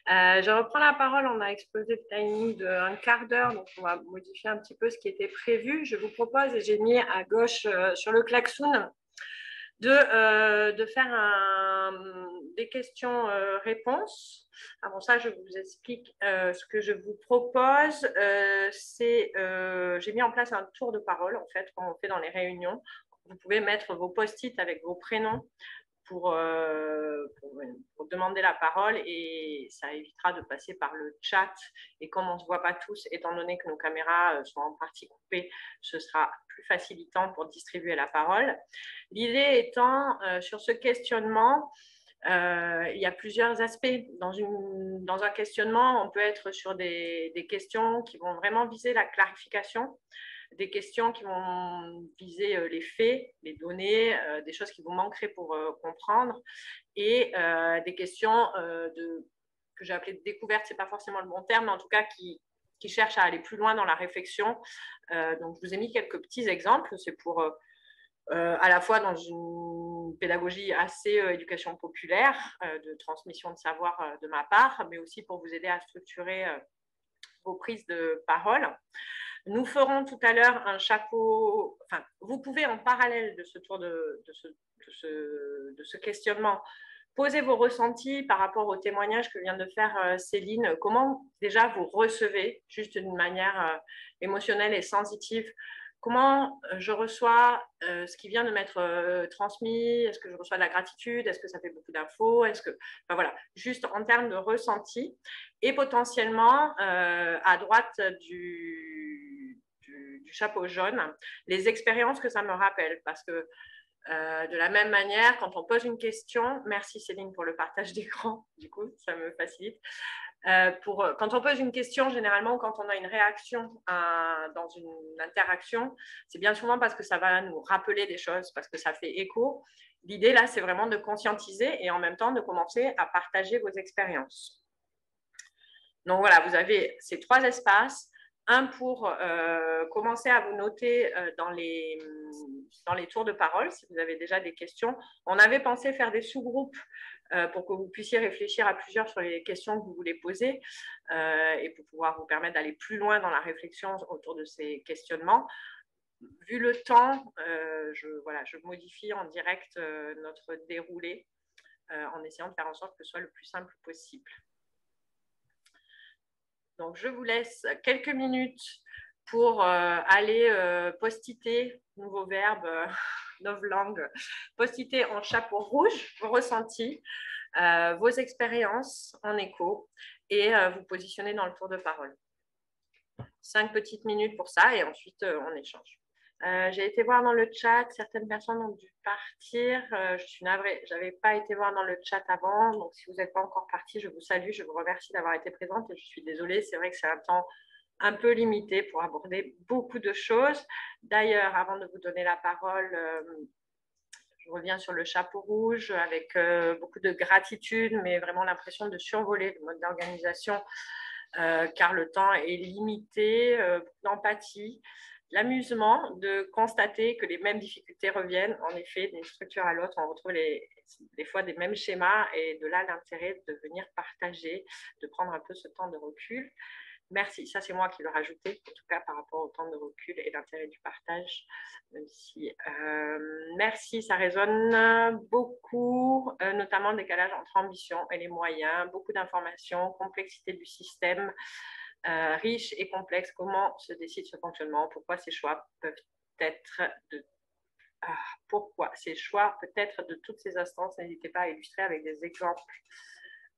Je reprends la parole. On a exposé le timing d'un quart d'heure, donc on va modifier un petit peu ce qui était prévu. Je vous propose, et j'ai mis à gauche sur le klaxon, de faire des questions-réponses. Avant ça, je vous explique ce que je vous propose. J'ai mis en place un tour de parole, en fait, comme on fait dans les réunions. Vous pouvez mettre vos post-it avec vos prénoms pour demander la parole et ça évitera de passer par le chat. Et comme on ne se voit pas tous, étant donné que nos caméras sont en partie coupées, ce sera plus facilitant pour distribuer la parole. L'idée étant, sur ce questionnement, il y a plusieurs aspects. Dans un questionnement, on peut être sur des questions qui vont vraiment viser la clarification, des questions qui vont viser les faits, les données, des choses qui vous manqueraient pour comprendre, et des questions que j'ai appelées de découverte, ce n'est pas forcément le bon terme, mais en tout cas qui cherchent à aller plus loin dans la réflexion. Donc, je vous ai mis quelques petits exemples, c'est pour à la fois dans une pédagogie assez éducation populaire, de transmission de savoir de ma part, mais aussi pour vous aider à structurer vos prises de parole. Nous ferons tout à l'heure un chapeau, enfin, vous pouvez en parallèle de ce tour de ce questionnement, poser vos ressentis par rapport au témoignage que vient de faire Céline. Comment déjà vous recevez, juste d'une manière émotionnelle et sensitive, comment je reçois ce qui vient de m'être transmis? Est-ce que je reçois de la gratitude? Est-ce que ça fait beaucoup d'infos? Enfin, voilà, juste en termes de ressenti. Et potentiellement, à droite du chapeau jaune, les expériences que ça me rappelle. Parce que de la même manière, quand on pose une question, merci Céline pour le partage d'écran, du coup, ça me facilite. Quand on pose une question, généralement, quand on a une réaction dans une interaction, c'est bien souvent parce que ça va nous rappeler des choses, parce que ça fait écho. L'idée, là, c'est vraiment de conscientiser et en même temps de commencer à partager vos expériences. Donc, voilà, vous avez ces 3 espaces. Un pour commencer à vous noter dans les tours de parole, si vous avez déjà des questions. On avait pensé faire des sous-groupes pour que vous puissiez réfléchir à plusieurs sur les questions que vous voulez poser et pour pouvoir vous permettre d'aller plus loin dans la réflexion autour de ces questionnements. Vu le temps, je modifie en direct notre déroulé en essayant de faire en sorte que ce soit le plus simple possible. Donc, je vous laisse quelques minutes pour aller post-iter, nouveau verbe, novlangue, post-iter en chapeau rouge vos ressentis, vos expériences en écho et vous positionner dans le tour de parole. 5 petites minutes pour ça et ensuite on échange. J'ai été voir dans le chat, certaines personnes ont dû partir. Je suis navrée, je n'avais pas été voir dans le chat avant. Donc, si vous n'êtes pas encore partis, je vous salue, je vous remercie d'avoir été présente et je suis désolée. C'est vrai que c'est un temps un peu limité pour aborder beaucoup de choses. D'ailleurs, avant de vous donner la parole, je reviens sur le chapeau rouge avec beaucoup de gratitude, mais vraiment l'impression de survoler le mode d'organisation car le temps est limité, d'empathie. L'amusement de constater que les mêmes difficultés reviennent. En effet, d'une structure à l'autre, on retrouve des fois des mêmes schémas et de là l'intérêt de venir partager, de prendre un peu ce temps de recul. Merci, ça c'est moi qui le rajoutais, en tout cas par rapport au temps de recul et l'intérêt du partage. Merci, ça résonne beaucoup, notamment le décalage entre ambition et les moyens, beaucoup d'informations, complexité du système, riche et complexe. Comment se décide ce fonctionnement? Pourquoi ces choix peuvent être de toutes ces instances? N'hésitez pas à illustrer avec des exemples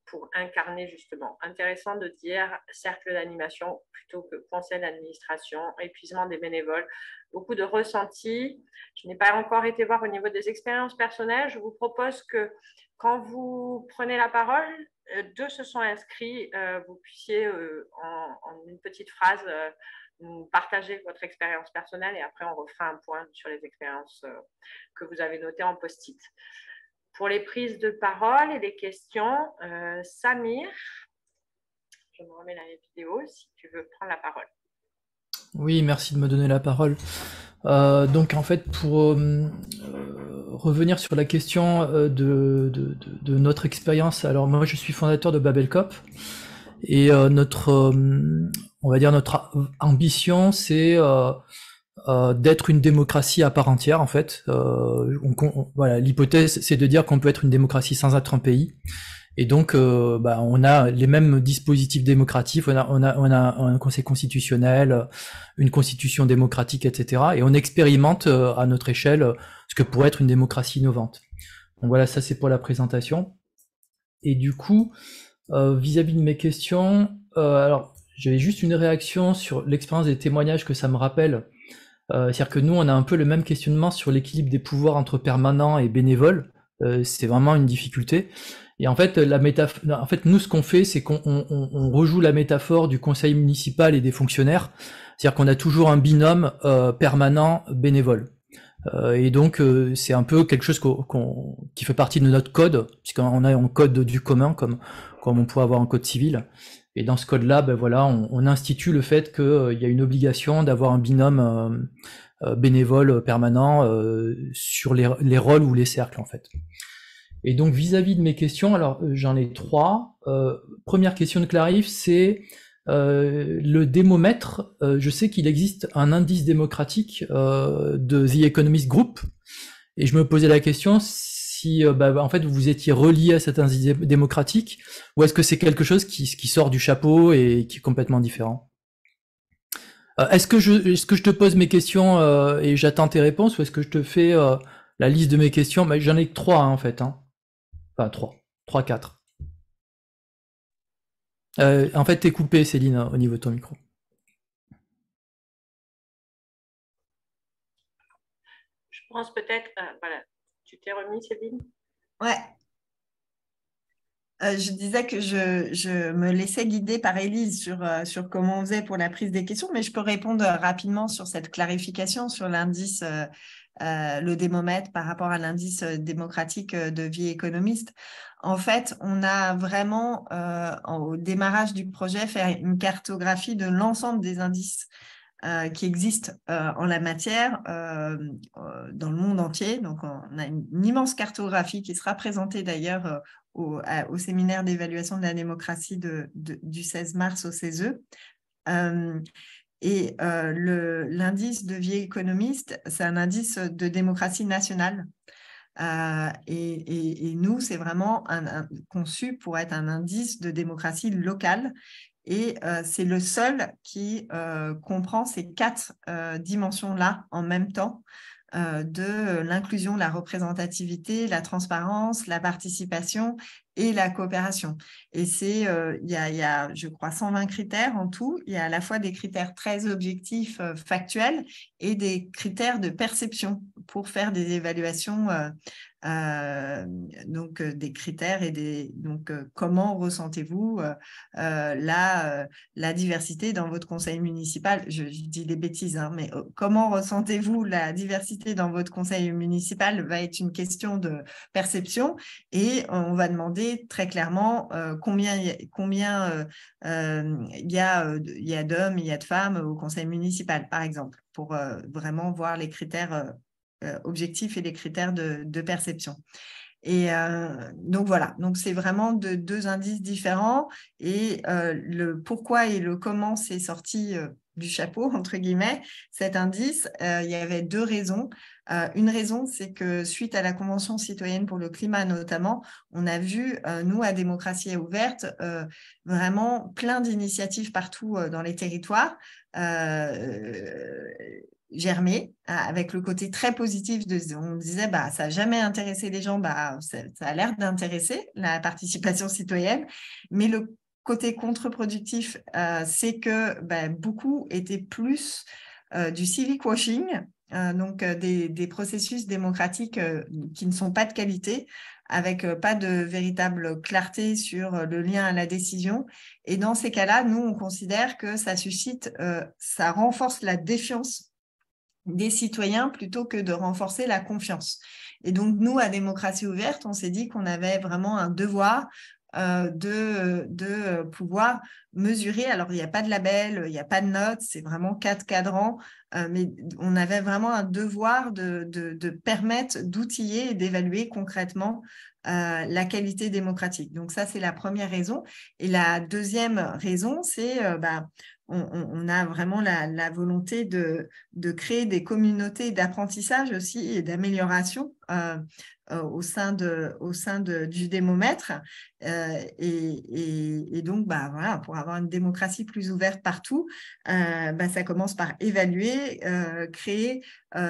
pour incarner justement. Intéressant de dire cercle d'animation plutôt que conseil d'administration, épuisement des bénévoles, beaucoup de ressentis. Je n'ai pas encore été voir au niveau des expériences personnelles. Je vous propose que quand vous prenez la parole, 2 se sont inscrits, vous puissiez en une petite phrase nous partager votre expérience personnelle et après on refera un point sur les expériences que vous avez notées en post-it. Pour les prises de parole et les questions, Samir, je me remets la vidéo si tu veux prendre la parole. Oui, merci de me donner la parole. Donc en fait, pour revenir sur la question de notre expérience, alors moi je suis fondateur de Babelcop et notre ambition c'est d'être une démocratie à part entière en fait. Voilà, l'hypothèse c'est de dire qu'on peut être une démocratie sans être un pays. Et donc, on a les mêmes dispositifs démocratiques, on a un conseil constitutionnel, une constitution démocratique, etc. Et on expérimente à notre échelle ce que pourrait être une démocratie innovante. Donc voilà, ça c'est pour la présentation. Et du coup, vis-à-vis de mes questions, alors j'avais juste une réaction sur l'expérience des témoignages que ça me rappelle. C'est-à-dire que nous, on a un peu le même questionnement sur l'équilibre des pouvoirs entre permanents et bénévoles. C'est vraiment une difficulté. Et en fait, nous, ce qu'on fait, c'est qu'on rejoue la métaphore du conseil municipal et des fonctionnaires. C'est-à-dire qu'on a toujours un binôme permanent bénévole. Et donc, c'est un peu quelque chose qui fait partie de notre code, puisqu'on a un code du commun, comme on pourrait avoir un code civil. Et dans ce code-là, on institue le fait qu'il y a une obligation d'avoir un binôme bénévoles permanents sur les rôles ou les cercles en fait. Et donc vis-à-vis de mes questions, alors j'en ai 3. Première question de Clarif, c'est le démomètre. Je sais qu'il existe un indice démocratique de The Economist Group, et je me posais la question si en fait vous étiez relié à cet indice démocratique, ou est-ce que c'est quelque chose qui sort du chapeau et qui est complètement différent. Est-ce que je te pose mes questions et j'attends tes réponses, ou est-ce que je te fais la liste de mes questions? J'en ai que 3 en fait. Enfin 3, 4. En fait, t'es coupé, Céline, au niveau de ton micro. Je pense peut-être, voilà, tu t'es remis, Céline? Ouais. Je disais que je me laissais guider par Élise sur comment on faisait pour la prise des questions, mais je peux répondre rapidement sur cette clarification sur l'indice, le démomètre par rapport à l'indice démocratique de vie économiste. En fait, on a vraiment, au démarrage du projet, fait une cartographie de l'ensemble des indices qui existent en la matière dans le monde entier. Donc, on a une immense cartographie qui sera présentée d'ailleurs au séminaire d'évaluation de la démocratie du 16 mars au CESE. L'indice de vie économiste, c'est un indice de démocratie nationale. Et nous, c'est vraiment conçu pour être un indice de démocratie locale. Et c'est le seul qui comprend ces 4 dimensions-là en même temps, de l'inclusion, la représentativité, la transparence, la participation et la coopération. Et il y a, je crois, 120 critères en tout. Il y a à la fois des critères très objectifs, factuels, et des critères de perception pour faire des évaluations, donc des critères et comment ressentez-vous la diversité dans votre conseil municipal? Je dis des bêtises, hein, mais comment ressentez-vous la diversité dans votre conseil municipal va être une question de perception, et on va demander très clairement combien il y a d'hommes, il y a de femmes au conseil municipal, par exemple, pour vraiment voir les critères objectifs et les critères de perception. Et donc voilà, donc c'est vraiment 2 indices différents, et le pourquoi et le comment c'est sorti du chapeau, entre guillemets, cet indice. Il y avait 2 raisons. Une raison, c'est que suite à la Convention citoyenne pour le climat notamment, on a vu, nous, à Démocratie Ouverte, vraiment plein d'initiatives partout dans les territoires, germer, avec le côté très positif on disait ça n'a jamais intéressé les gens, ça a l'air d'intéresser la participation citoyenne, mais le côté contre-productif, c'est que beaucoup étaient plus du civic washing, donc des processus démocratiques qui ne sont pas de qualité, avec pas de véritable clarté sur le lien à la décision. Et dans ces cas-là, nous, on considère que ça renforce la défiance des citoyens plutôt que de renforcer la confiance. Et donc, nous, à Démocratie Ouverte, on s'est dit qu'on avait vraiment un devoir de pouvoir mesurer. Alors, il n'y a pas de label, il n'y a pas de notes, c'est vraiment 4 cadrans, mais on avait vraiment un devoir de permettre d'outiller et d'évaluer concrètement la qualité démocratique. Donc, ça, c'est la première raison. Et la deuxième raison, c'est on a vraiment la volonté de créer des communautés d'apprentissage aussi et d'amélioration au sein du démomètre. Et donc, voilà, pour avoir une démocratie plus ouverte partout, ça commence par évaluer, créer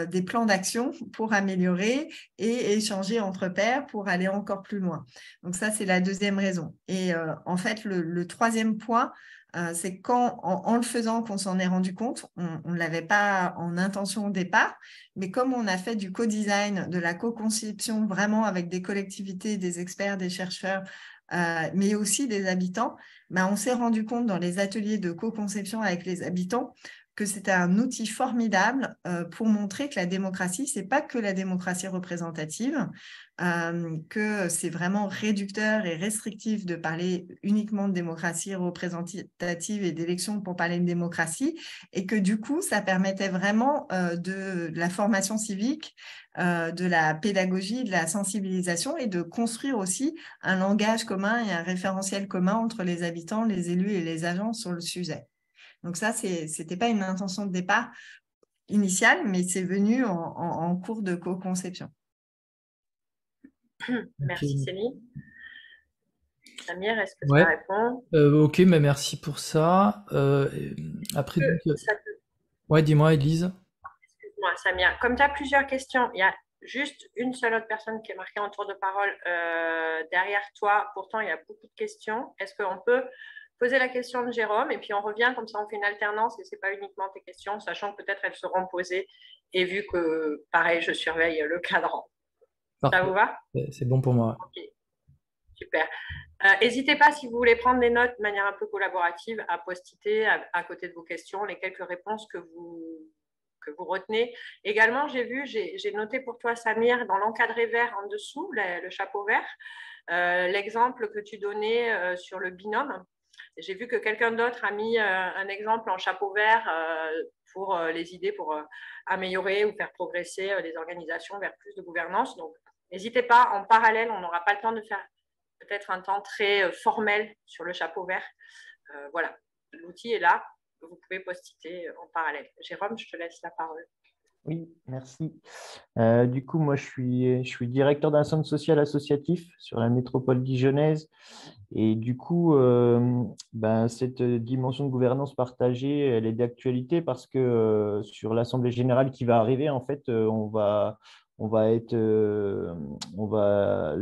des plans d'action pour améliorer et échanger entre pairs pour aller encore plus loin. Donc ça, c'est la deuxième raison. Et en fait, le troisième point, c'est en le faisant qu'on s'en est rendu compte. On ne l'avait pas en intention au départ, mais comme on a fait du co-design, de la co-conception vraiment avec des collectivités, des experts, des chercheurs, mais aussi des habitants, on s'est rendu compte dans les ateliers de co-conception avec les habitants que c'était un outil formidable pour montrer que la démocratie, ce n'est pas que la démocratie représentative, que c'est vraiment réducteur et restrictif de parler uniquement de démocratie représentative et d'élection pour parler de démocratie, et que du coup, ça permettait vraiment de la formation civique, de la pédagogie, de la sensibilisation et de construire aussi un langage commun et un référentiel commun entre les habitants, les élus et les agents sur le sujet. Donc ça, ce n'était pas une intention de départ initiale, mais c'est venu en cours de co-conception. Merci Ok. Céline. Samir, est-ce que Ouais. ça répond? Ok, mais merci pour ça. Après, donc, Ça peut- ouais, dis-moi, Élise. Excuse-moi, Samir. Comme tu as plusieurs questions, il y a juste une seule autre personne qui est marquée en tour de parole derrière toi. Pourtant, il y a beaucoup de questions. Est-ce qu'on peut poser la question de Jérôme et puis on revient, comme ça on fait une alternance et ce n'est pas uniquement tes questions, sachant que peut-être elles seront posées et vu que, pareil, je surveille le cadran. Ça Parfait. vous va? C'est bon pour moi. Ok, super. N'hésitez pas, si vous voulez prendre des notes de manière un peu collaborative, à post-iter à côté de vos questions les quelques réponses que vous retenez. Également, j'ai noté pour toi, Samir, dans l'encadré vert en dessous, le chapeau vert, l'exemple que tu donnais sur le binôme. J'ai vu que quelqu'un d'autre a mis un exemple en chapeau vert pour les idées pour améliorer ou faire progresser les organisations vers plus de gouvernance. Donc, n'hésitez pas, en parallèle, on n'aura pas le temps de faire peut-être un temps très formel sur le chapeau vert. Voilà, l'outil est là. Vous pouvez post-iter en parallèle. Jérôme, je te laisse la parole. Oui, merci. Du coup, moi, je suis directeur d'un centre social associatif sur la métropole dijonnaise. Et du coup, cette dimension de gouvernance partagée, elle est d'actualité parce que sur l'Assemblée générale qui va arriver, en fait, le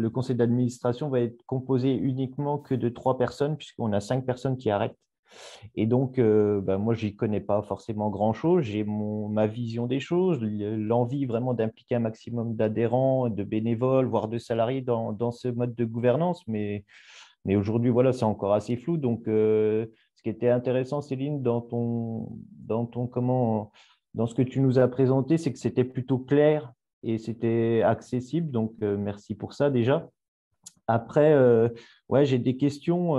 conseil d'administration va être composé uniquement que de 3 personnes, puisqu'on a 5 personnes qui arrêtent. Et donc, moi, je n'y connais pas forcément grand-chose. J'ai ma vision des choses, l'envie vraiment d'impliquer un maximum d'adhérents, de bénévoles, voire de salariés dans ce mode de gouvernance. Mais aujourd'hui, voilà, c'est encore assez flou. Donc, ce qui était intéressant, Céline, dans ce que tu nous as présenté, c'est que c'était plutôt clair et c'était accessible. Donc, merci pour ça déjà. Après, ouais, j'ai des questions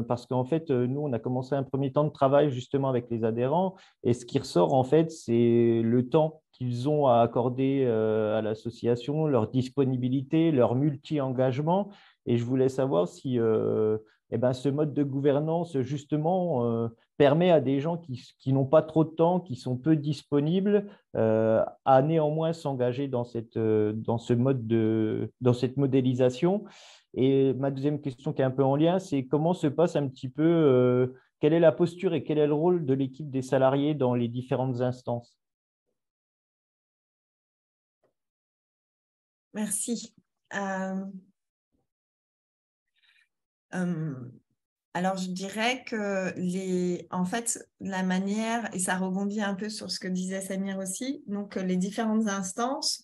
parce qu'en fait, nous, on a commencé un premier temps de travail justement avec les adhérents et ce qui ressort, en fait, c'est le temps qu'ils ont à accorder à l'association, leur disponibilité, leur multi-engagement. Et je voulais savoir si ce mode de gouvernance, justement, permet à des gens qui n'ont pas trop de temps, qui sont peu disponibles, à néanmoins s'engager dans cette modélisation. Et ma deuxième question qui est un peu en lien, c'est comment se passe un petit peu, quelle est la posture et quel est le rôle de l'équipe des salariés dans les différentes instances? Merci. Alors, je dirais que en fait, la manière, et ça rebondit un peu sur ce que disait Samir aussi, donc les différentes instances,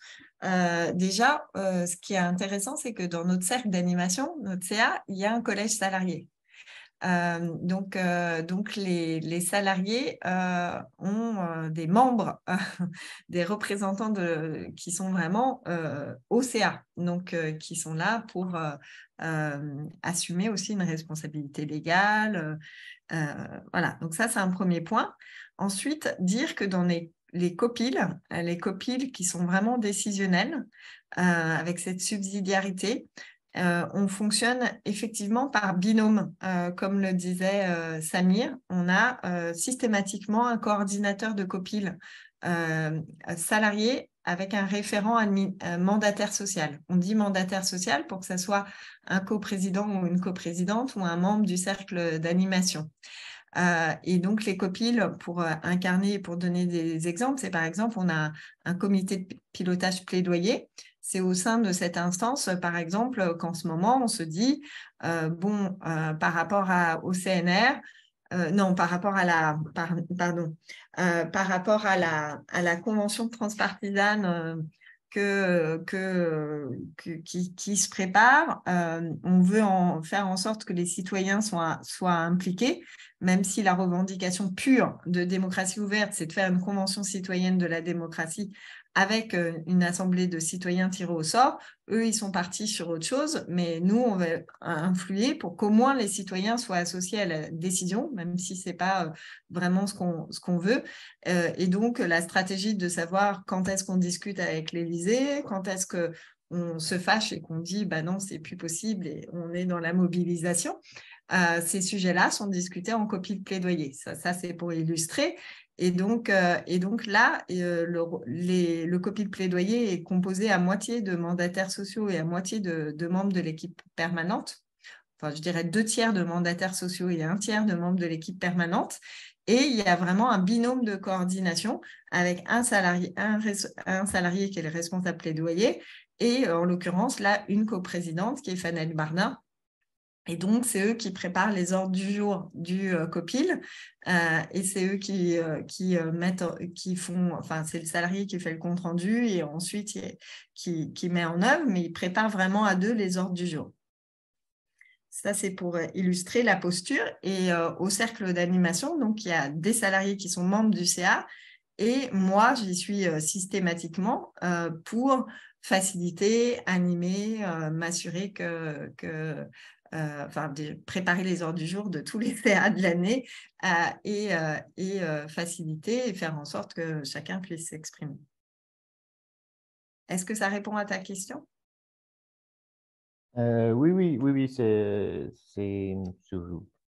déjà, ce qui est intéressant, c'est que dans notre cercle d'animation, notre CA, il y a un collège salarié. Donc les salariés ont des membres, des représentants qui sont vraiment au CA, donc qui sont là pour assumer aussi une responsabilité légale. Voilà, donc ça, c'est un premier point. Ensuite, dire que dans les copiles qui sont vraiment décisionnels, avec cette subsidiarité, on fonctionne effectivement par binôme. Comme le disait Samir, on a systématiquement un coordinateur de copile salarié avec un référent mandataire social. On dit mandataire social pour que ce soit un coprésident ou une coprésidente ou un membre du cercle d'animation. Et donc, les copiles, pour incarner, pour donner des exemples, c'est par exemple, on a un comité de pilotage plaidoyer. C'est au sein de cette instance, par exemple, qu'en ce moment, on se dit, par rapport au CNR, par rapport à la convention transpartisane qui se prépare. On veut faire en sorte que les citoyens soient impliqués, même si la revendication pure de démocratie ouverte, c'est de faire une convention citoyenne de la démocratie avec une assemblée de citoyens tirés au sort. Eux, ils sont partis sur autre chose, mais nous, on va influer pour qu'au moins les citoyens soient associés à la décision, même si ce n'est pas vraiment ce qu'on veut. Et donc, la stratégie de savoir quand est-ce qu'on discute avec l'Élysée, quand est-ce qu'on se fâche et qu'on dit bah non, c'est plus possible et on est dans la mobilisation. Ces sujets-là sont discutés en copie de plaidoyer. Ça c'est pour illustrer. Et donc là, le copie de plaidoyer est composé à moitié de mandataires sociaux et à moitié de membres de l'équipe permanente. Enfin, je dirais 2 tiers de mandataires sociaux et 1 tiers de membres de l'équipe permanente. Et il y a vraiment un binôme de coordination avec un salarié qui est le responsable plaidoyer et en l'occurrence, là, une coprésidente qui est Fanel Barna. Et donc, c'est eux qui préparent les ordres du jour du COPIL et c'est eux qui font, enfin, c'est le salarié qui fait le compte-rendu et ensuite qui met en œuvre, mais ils préparent vraiment à 2 les ordres du jour. Ça, c'est pour illustrer la posture. Et au cercle d'animation, donc, il y a des salariés qui sont membres du CA et moi, j'y suis systématiquement pour faciliter, animer, m'assurer préparer les ordres du jour de tous les CA de l'année et faciliter et faire en sorte que chacun puisse s'exprimer. Est-ce que ça répond à ta question? Oui,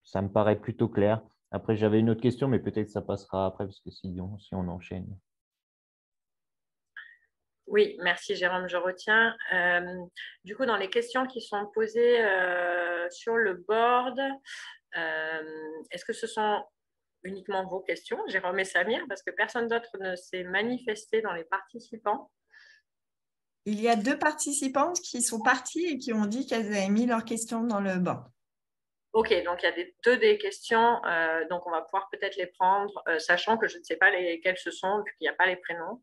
ça me paraît plutôt clair. Après, j'avais une autre question, mais peut-être que ça passera après, parce que si on enchaîne. Oui, merci Jérôme, je retiens. Du coup, dans les questions qui sont posées sur le board, est-ce que ce sont uniquement vos questions, Jérôme et Samir, parce que personne d'autre ne s'est manifesté dans les participants? Il y a 2 participantes qui sont parties et qui ont dit qu'elles avaient mis leurs questions dans le board. Ok, donc il y a 2 des questions, donc on va pouvoir peut-être les prendre, sachant que je ne sais pas lesquelles ce sont, vu qu'il n'y a pas les prénoms.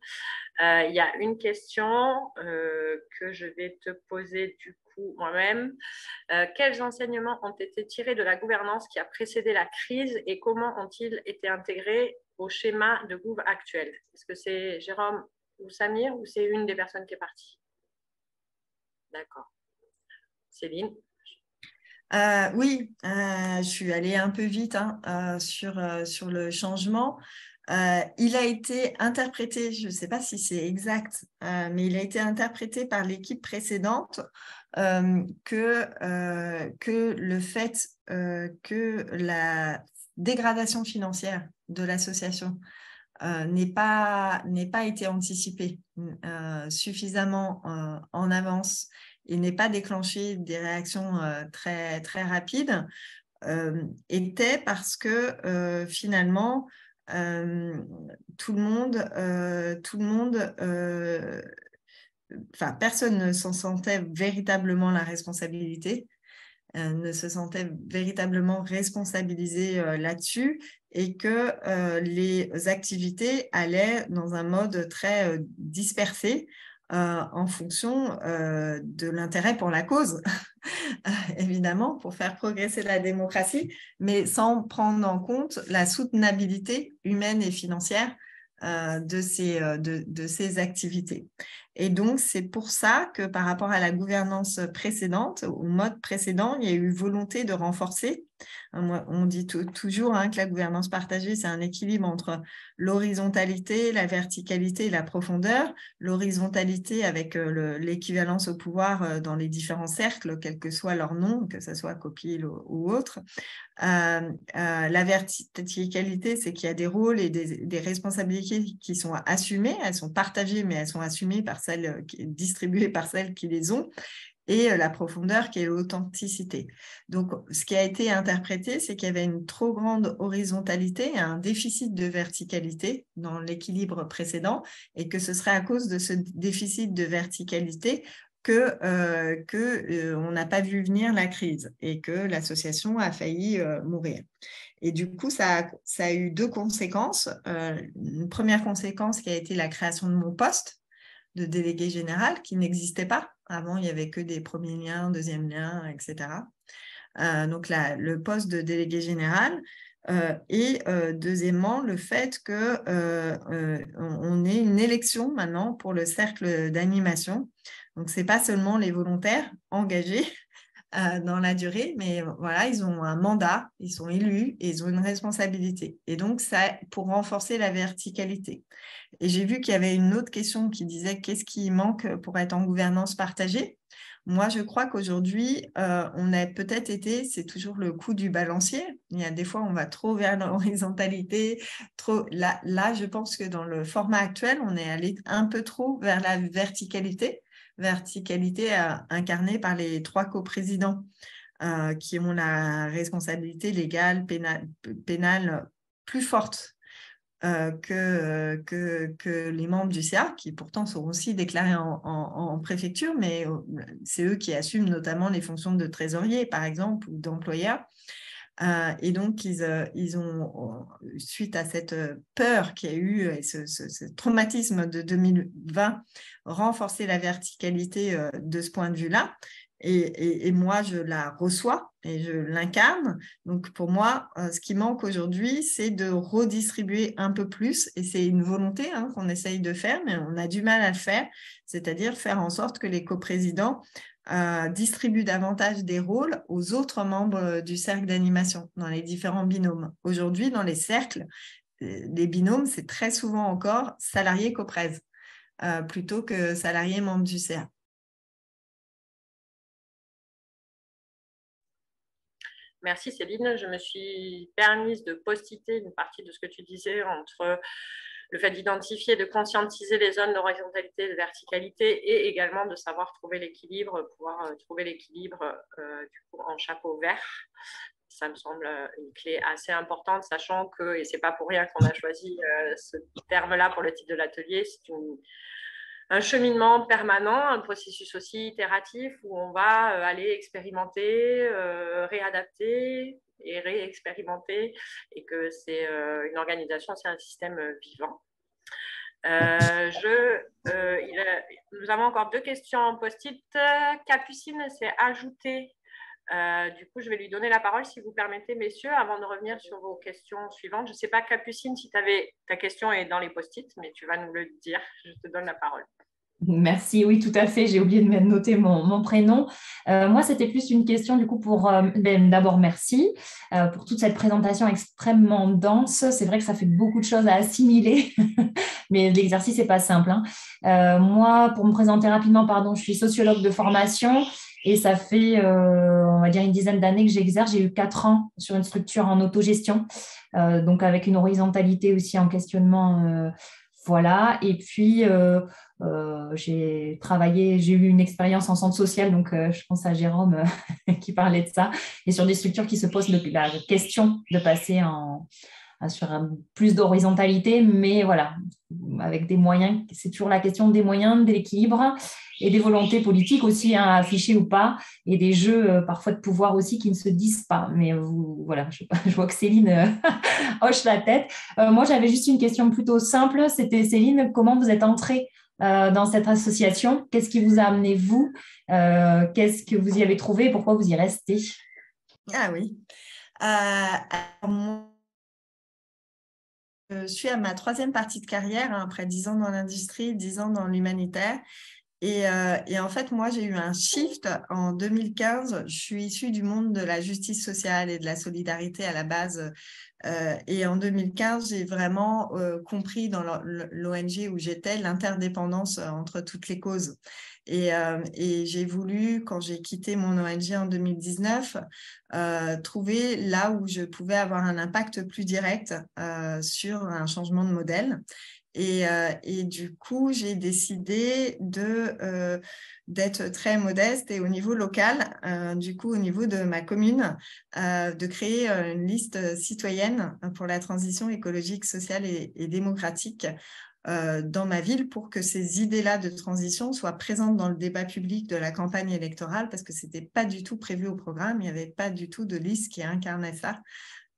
Il y a une question que je vais te poser du coup moi-même. Quels enseignements ont été tirés de la gouvernance qui a précédé la crise et comment ont-ils été intégrés au schéma de gouv actuel? Est-ce que c'est Jérôme ou Samir ou c'est une des personnes qui est partie? D'accord. Céline? Oui, je suis allée un peu vite sur le changement. Il a été interprété, je ne sais pas si c'est exact, mais il a été interprété par l'équipe précédente que le fait que la dégradation financière de l'association n'ait pas été anticipée suffisamment en avance et n'ait pas déclenché des réactions très, très rapides, était parce que finalement, tout le monde, personne ne s'en sentait véritablement la responsabilité, ne se sentait véritablement responsabilisé là-dessus et que les activités allaient dans un mode très dispersé en fonction de l'intérêt pour la cause, évidemment, pour faire progresser la démocratie, mais sans prendre en compte la soutenabilité humaine et financière de ces activités. Et donc, c'est pour ça que par rapport à la gouvernance précédente, au mode précédent, il y a eu volonté de renforcer. On dit toujours que la gouvernance partagée, c'est un équilibre entre l'horizontalité, la verticalité et la profondeur. L'horizontalité avec l'équivalence au pouvoir dans les différents cercles, quel que soit leur nom, que ce soit COPIL ou autre. La verticalité, c'est qu'il y a des rôles et des responsabilités qui sont assumées, elles sont partagées, mais elles sont assumées par distribuées par celles qui les ont, et la profondeur qui est l'authenticité. Donc, ce qui a été interprété, c'est qu'il y avait une trop grande horizontalité et un déficit de verticalité dans l'équilibre précédent, et que ce serait à cause de ce déficit de verticalité on n'a pas vu venir la crise et que l'association a failli mourir. Et du coup, ça a eu 2 conséquences. Une première conséquence qui a été la création de mon poste. de délégué général qui n'existait pas. Avant, il n'y avait que des premiers liens, deuxièmes liens, etc. Donc, le poste de délégué général. Et deuxièmement, le fait qu'on ait une élection maintenant pour le cercle d'animation. Donc, ce n'est pas seulement les volontaires engagés dans la durée, mais voilà, ils ont un mandat, ils sont élus et ils ont une responsabilité. Et donc, ça pour renforcer la verticalité. Et j'ai vu qu'il y avait une autre question qui disait qu'est-ce qui manque pour être en gouvernance partagée. Moi, je crois qu'aujourd'hui, on a peut-être été, c'est toujours le coup du balancier. Il y a des fois, on va trop vers l'horizontalité. Là, je pense que dans le format actuel, on est allé un peu trop vers la verticalité incarnée par les 3 coprésidents qui ont la responsabilité légale, pénale plus forte que les membres du CA, qui pourtant sont aussi déclarés en préfecture, mais c'est eux qui assument notamment les fonctions de trésorier, par exemple, ou d'employeur. Et donc, ils ont, suite à cette peur qu'il y a eu et ce traumatisme de 2020, renforcé la verticalité de ce point de vue-là. Et moi, je la reçois et je l'incarne. Donc, pour moi, ce qui manque aujourd'hui, c'est de redistribuer un peu plus. Et c'est une volonté qu'on essaye de faire, mais on a du mal à le faire. C'est-à-dire faire en sorte que les coprésidents distribuent davantage des rôles aux autres membres du cercle d'animation dans les différents binômes. Aujourd'hui, dans les cercles, les binômes, c'est très souvent encore salariés coprèses plutôt que salariés membres du CA. Merci Céline. Je me suis permise de post-iter une partie de ce que tu disais entre le fait d'identifier, de conscientiser les zones d'horizontalité et de verticalité et également de savoir trouver l'équilibre, pouvoir trouver l'équilibre du coup, en chapeau vert. Ça me semble une clé assez importante, sachant que, et ce n'est pas pour rien qu'on a choisi ce terme-là pour le titre de l'atelier, c'est un cheminement permanent, un processus aussi itératif où on va aller expérimenter, réadapter et réexpérimenter, et que c'est une organisation, c'est un système vivant. Nous avons encore 2 questions en post-it. Capucine s'est ajoutée. Du coup, je vais lui donner la parole, si vous permettez, messieurs, avant de revenir sur vos questions suivantes. Je ne sais pas, Capucine, si ta question est dans les post-it, mais tu vas nous le dire. Je te donne la parole. Merci, oui, tout à fait. J'ai oublié de noter mon prénom. Moi, c'était plus une question, du coup, pour d'abord, merci pour toute cette présentation extrêmement dense. C'est vrai que ça fait beaucoup de choses à assimiler, mais l'exercice n'est pas simple. Moi, pour me présenter rapidement, je suis sociologue de formation et ça fait, on va dire, une dizaine d'années que j'exerce. J'ai eu 4 ans sur une structure en autogestion, donc avec une horizontalité aussi en questionnement. Voilà, et puis j'ai eu une expérience en centre social, donc je pense à Jérôme qui parlait de ça, et sur des structures qui se posent la question de passer sur plus d'horizontalité, mais voilà, avec des moyens, c'est toujours la question des moyens, de l'équilibre et des volontés politiques aussi à afficher ou pas, et des jeux parfois de pouvoir aussi qui ne se disent pas. Mais voilà, je vois que Céline hoche la tête. Moi, j'avais juste une question plutôt simple. C'était Céline, comment vous êtes entrée dans cette association? Qu'est-ce qui vous a amené, vous? Qu'est-ce que vous y avez trouvé et pourquoi vous y restez? Ah oui. Alors, moi, je suis à ma 3e partie de carrière, après 10 ans dans l'industrie, 10 ans dans l'humanitaire. Et en fait, moi, j'ai eu un shift en 2015. Je suis issue du monde de la justice sociale et de la solidarité à la base. Et en 2015, j'ai vraiment compris dans l'ONG où j'étais l'interdépendance entre toutes les causes. Et j'ai voulu, quand j'ai quitté mon ONG en 2019, trouver là où je pouvais avoir un impact plus direct sur un changement de modèle. Et du coup, j'ai décidé d'être très modeste et au niveau local, du coup, au niveau de ma commune, de créer une liste citoyenne pour la transition écologique, sociale et démocratique dans ma ville pour que ces idées-là de transition soient présentes dans le débat public de la campagne électorale parce que ce n'était pas du tout prévu au programme, il n'y avait pas du tout de liste qui incarnait ça.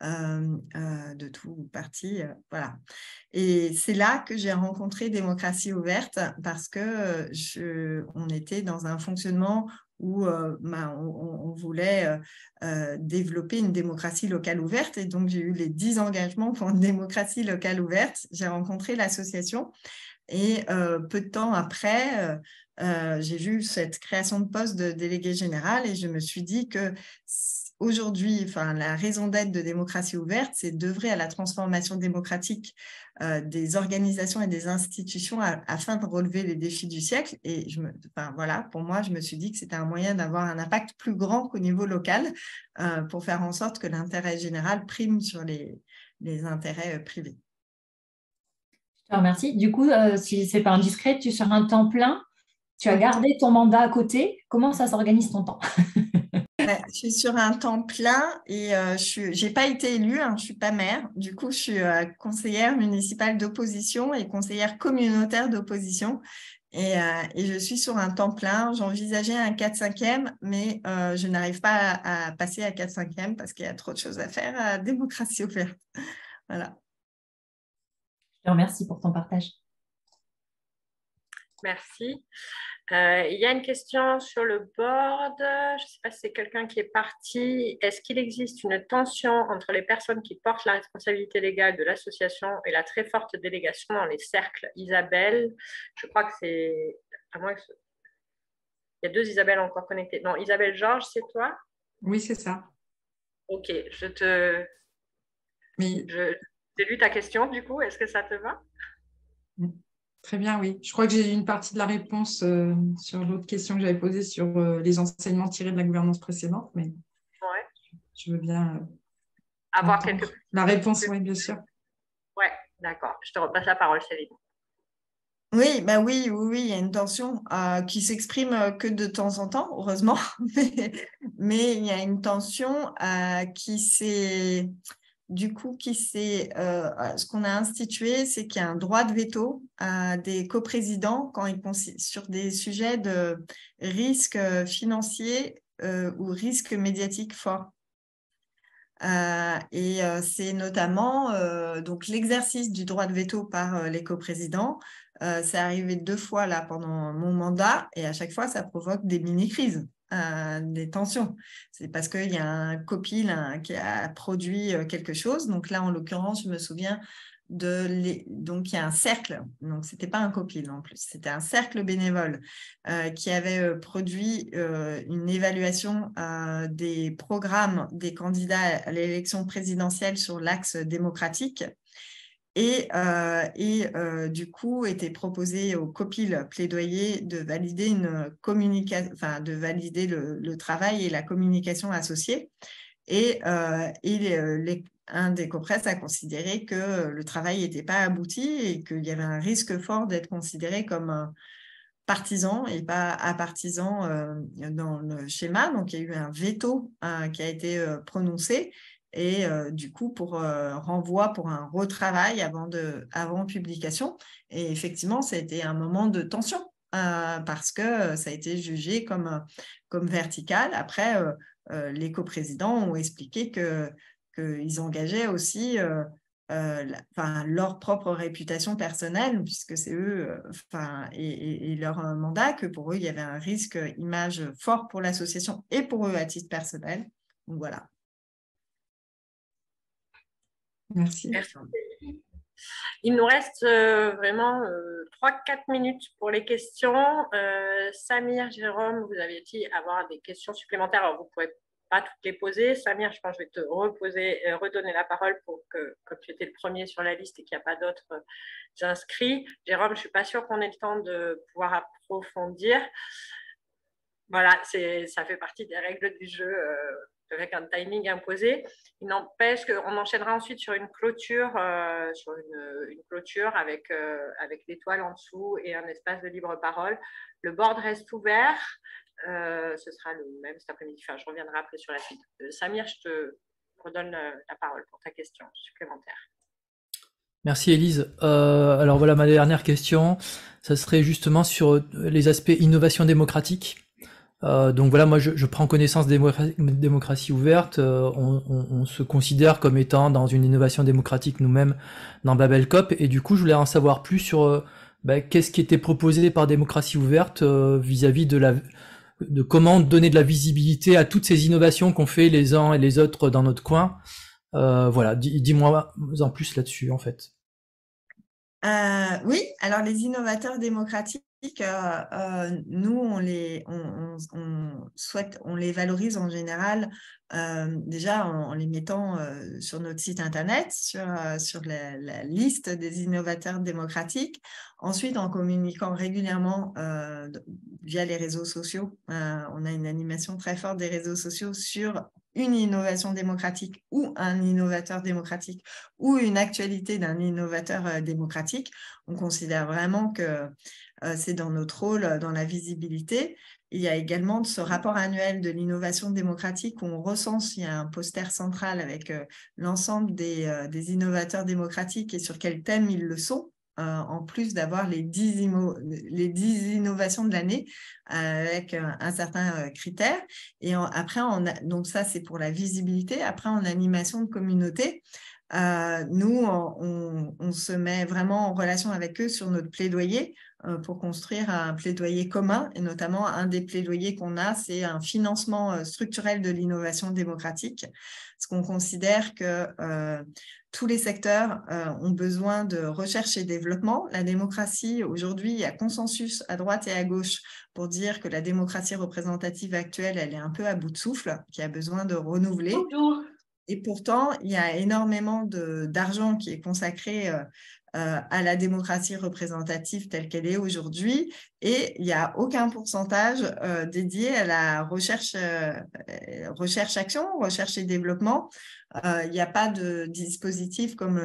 de tout parti. Voilà. Et c'est là que j'ai rencontré Démocratie ouverte parce que on était dans un fonctionnement où on voulait développer une démocratie locale ouverte. Et donc, j'ai eu les 10 engagements pour une démocratie locale ouverte. J'ai rencontré l'association et peu de temps après, j'ai vu cette création de poste de délégué général et je me suis dit que aujourd'hui, la raison d'être de Démocratie ouverte, c'est d'œuvrer à la transformation démocratique des organisations et des institutions afin de relever les défis du siècle. Et voilà, pour moi, je me suis dit que c'était un moyen d'avoir un impact plus grand qu'au niveau local pour faire en sorte que l'intérêt général prime sur les intérêts privés. Je te remercie. Du coup, si ce n'est pas indiscret, tu es sur un temps plein, tu as gardé ton mandat à côté. Comment ça s'organise ton temps? Je suis sur un temps plein et je n'ai pas été élue, je ne suis pas maire. Du coup, je suis conseillère municipale d'opposition et conseillère communautaire d'opposition. Et je suis sur un temps plein. J'envisageais un 4/5e, mais je n'arrive pas à passer à 4/5e parce qu'il y a trop de choses à faire à Démocratie ouverte. Voilà. Je te remercie pour ton partage. Merci. Il y a une question sur le board. Je ne sais pas si c'est quelqu'un qui est parti. Est-ce qu'il existe une tension entre les personnes qui portent la responsabilité légale de l'association et la très forte délégation dans les cercles? Isabelle, je crois que c'est... À moins que... Il y a 2 Isabelle encore connectées. Non, Isabelle Georges, c'est toi? Oui, c'est ça. Ok, Oui. J'ai lu ta question, du coup. Est-ce que ça te va? Très bien, oui. Je crois que j'ai eu une partie de la réponse sur l'autre question que j'avais posée sur les enseignements tirés de la gouvernance précédente, mais je veux bien avoir la réponse, oui, bien sûr. Oui, d'accord. Je te repasse la parole, Céline. Oui, oui, il y a une tension qui s'exprime que de temps en temps, heureusement, mais il y a une tension qui s'est... Du coup, ce qu'on a institué, c'est qu'il y a un droit de veto des coprésidents sur des sujets de risques financiers ou risques médiatiques forts. C'est notamment donc l'exercice du droit de veto par les coprésidents. C'est arrivé 2 fois là pendant mon mandat et à chaque fois, ça provoque des mini-crises. Des tensions. C'est parce qu'il y a un copil qui a produit quelque chose. Donc là, en l'occurrence, je me souviens donc il y a un cercle. Donc c'était pas un copil en plus, c'était un cercle bénévole qui avait produit une évaluation des programmes des candidats à l'élection présidentielle sur l'axe démocratique. Et du coup, était proposé au COPIL plaidoyer de valider une communication, de valider le travail et la communication associée. Et un des COPRES a considéré que le travail n'était pas abouti et qu'il y avait un risque fort d'être considéré comme partisan et pas apartisan dans le schéma. Donc, il y a eu un veto qui a été prononcé. Et du coup, pour renvoi pour un retravail avant publication. Et effectivement, ça a été un moment de tension parce que ça a été jugé comme vertical. Après, les coprésidents ont expliqué qu'ils engageaient aussi leur propre réputation personnelle, puisque c'est eux et leur mandat, que pour eux, il y avait un risque image fort pour l'association et pour eux à titre personnel. Donc voilà. Merci. Il nous reste vraiment 3-4 minutes pour les questions. Samir, Jérôme, vous avez dit avoir des questions supplémentaires. Alors, vous ne pouvez pas toutes les poser. Samir, je pense que je vais te redonner la parole pour que, comme tu étais le premier sur la liste et qu'il n'y a pas d'autres inscrits. Jérôme, je ne suis pas sûre qu'on ait le temps de pouvoir approfondir. Voilà, ça fait partie des règles du jeu. Avec un timing imposé. Il n'empêche qu'on enchaînera ensuite sur une clôture, une clôture avec l'étoile en dessous et un espace de libre parole. Le board reste ouvert. Ce sera le même cet après-midi. Enfin, je reviendrai après sur la suite. Samir, je te redonne la parole pour ta question supplémentaire. Merci Élise. Alors voilà, ma dernière question, ça serait justement sur les aspects innovation démocratique. Donc voilà, moi je prends connaissance de démocratie ouverte. On se considère comme étant dans une innovation démocratique nous-mêmes dans Babelcop, et du coup je voulais en savoir plus sur qu'est-ce qui était proposé par démocratie ouverte vis-à-vis de comment donner de la visibilité à toutes ces innovations qu'ont fait les uns et les autres dans notre coin. Voilà, dis-moi en plus là-dessus en fait. Oui, alors les innovateurs démocratiques, nous, on les valorise en général déjà en les mettant sur notre site internet, sur la liste des innovateurs démocratiques. Ensuite, en communiquant régulièrement via les réseaux sociaux. On a une animation très forte des réseaux sociaux sur une innovation démocratique ou un innovateur démocratique ou une actualité d'un innovateur démocratique. On considère vraiment que c'est dans notre rôle, dans la visibilité. Il y a également ce rapport annuel de l'innovation démocratique où on recense, il y a un poster central avec l'ensemble des innovateurs démocratiques et sur quels thèmes ils le sont. En plus d'avoir les 10 innovations de l'année avec un certain critère. Et après, donc ça, c'est pour la visibilité. Après, en animation de communauté, nous, on se met vraiment en relation avec eux sur notre plaidoyer pour construire un plaidoyer commun. Et notamment, un des plaidoyers qu'on a, c'est un financement structurel de l'innovation démocratique. Parce qu'on considère que tous les secteurs ont besoin de recherche et développement. La démocratie, aujourd'hui, il y a consensus à droite et à gauche pour dire que la démocratie représentative actuelle, elle est un peu à bout de souffle, qui a besoin de renouveler. Bonjour. Et pourtant, il y a énormément d'argent qui est consacré à la démocratie représentative telle qu'elle est aujourd'hui, et il n'y a aucun pourcentage dédié à la recherche-action, recherche et développement. Il n'y a pas de dispositif comme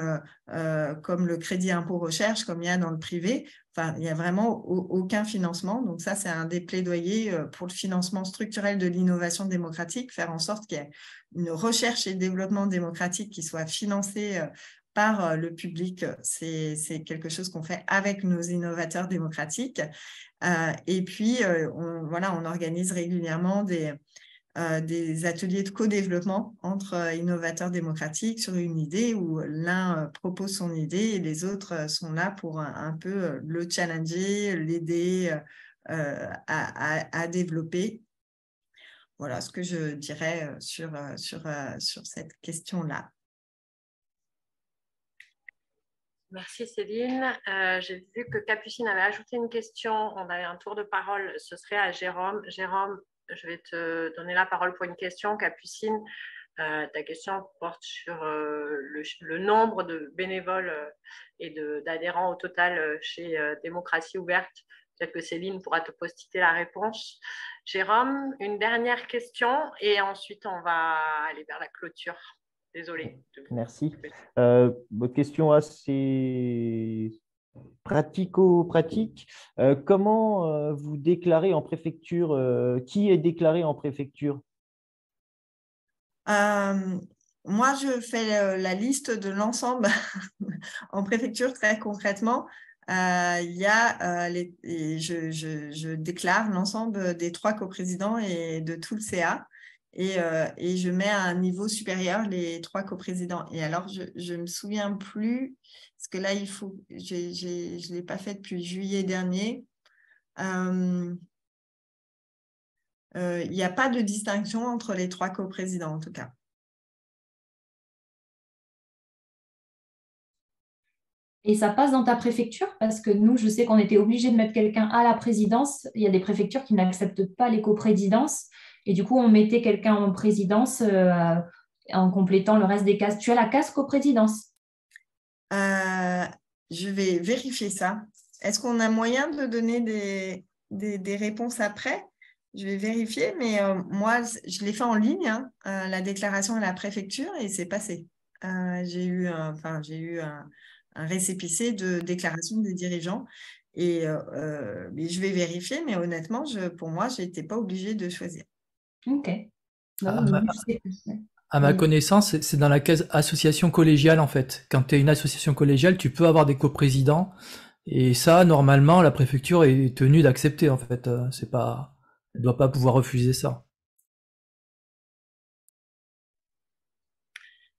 le crédit impôt recherche, comme il y a dans le privé. Enfin, il n'y a vraiment aucun financement. Donc ça, c'est un des plaidoyers pour le financement structurel de l'innovation démocratique, faire en sorte qu'il y ait une recherche et développement démocratique qui soit financée par le public. C'est quelque chose qu'on fait avec nos innovateurs démocratiques. Et puis, on organise régulièrement des ateliers de co-développement entre innovateurs démocratiques sur une idée où l'un propose son idée et les autres sont là pour un peu le challenger, l'aider à développer. Voilà ce que je dirais sur cette question-là. Merci Céline. J'ai vu que Capucine avait ajouté une question. On avait un tour de parole. Ce serait à Jérôme. Jérôme, je vais te donner la parole pour une question. Capucine, ta question porte sur le nombre de bénévoles et d'adhérents au total chez Démocratie Ouverte. Peut-être que Céline pourra te poster la réponse. Jérôme, une dernière question et ensuite on va aller vers la clôture. Désolée. Merci. Votre question assez pratico-pratique. Comment vous déclarez en préfecture? Qui est déclaré en préfecture? Moi, je fais la liste de l'ensemble en préfecture très concrètement. Je déclare l'ensemble des 3 coprésidents et de tout le CA. Et je mets à un niveau supérieur les 3 coprésidents. Et alors, je ne me souviens plus, parce que là, je ne l'ai pas fait depuis juillet dernier. Il n'y a pas de distinction entre les 3 coprésidents, en tout cas. Et ça passe dans ta préfecture? Parce que nous, je sais qu'on était obligé de mettre quelqu'un à la présidence. Il y a des préfectures qui n'acceptent pas les coprésidences. Et du coup, on mettait quelqu'un en présidence en complétant le reste des cases. Tu as la case coprésidence? Je vais vérifier ça. Est-ce qu'on a moyen de donner des réponses après? Je vais vérifier, mais moi, je l'ai fait en ligne, hein, la déclaration à la préfecture, et c'est passé. J'ai eu un récépissé de déclaration des dirigeants. Et je vais vérifier, mais honnêtement, pour moi, je n'étais pas obligée de choisir. Ok. À ma connaissance, c'est dans la case association collégiale en fait. Quand tu es une association collégiale, tu peux avoir des coprésidents. Et ça, normalement, la préfecture est tenue d'accepter en fait. C'est pas Elle doit pas pouvoir refuser ça.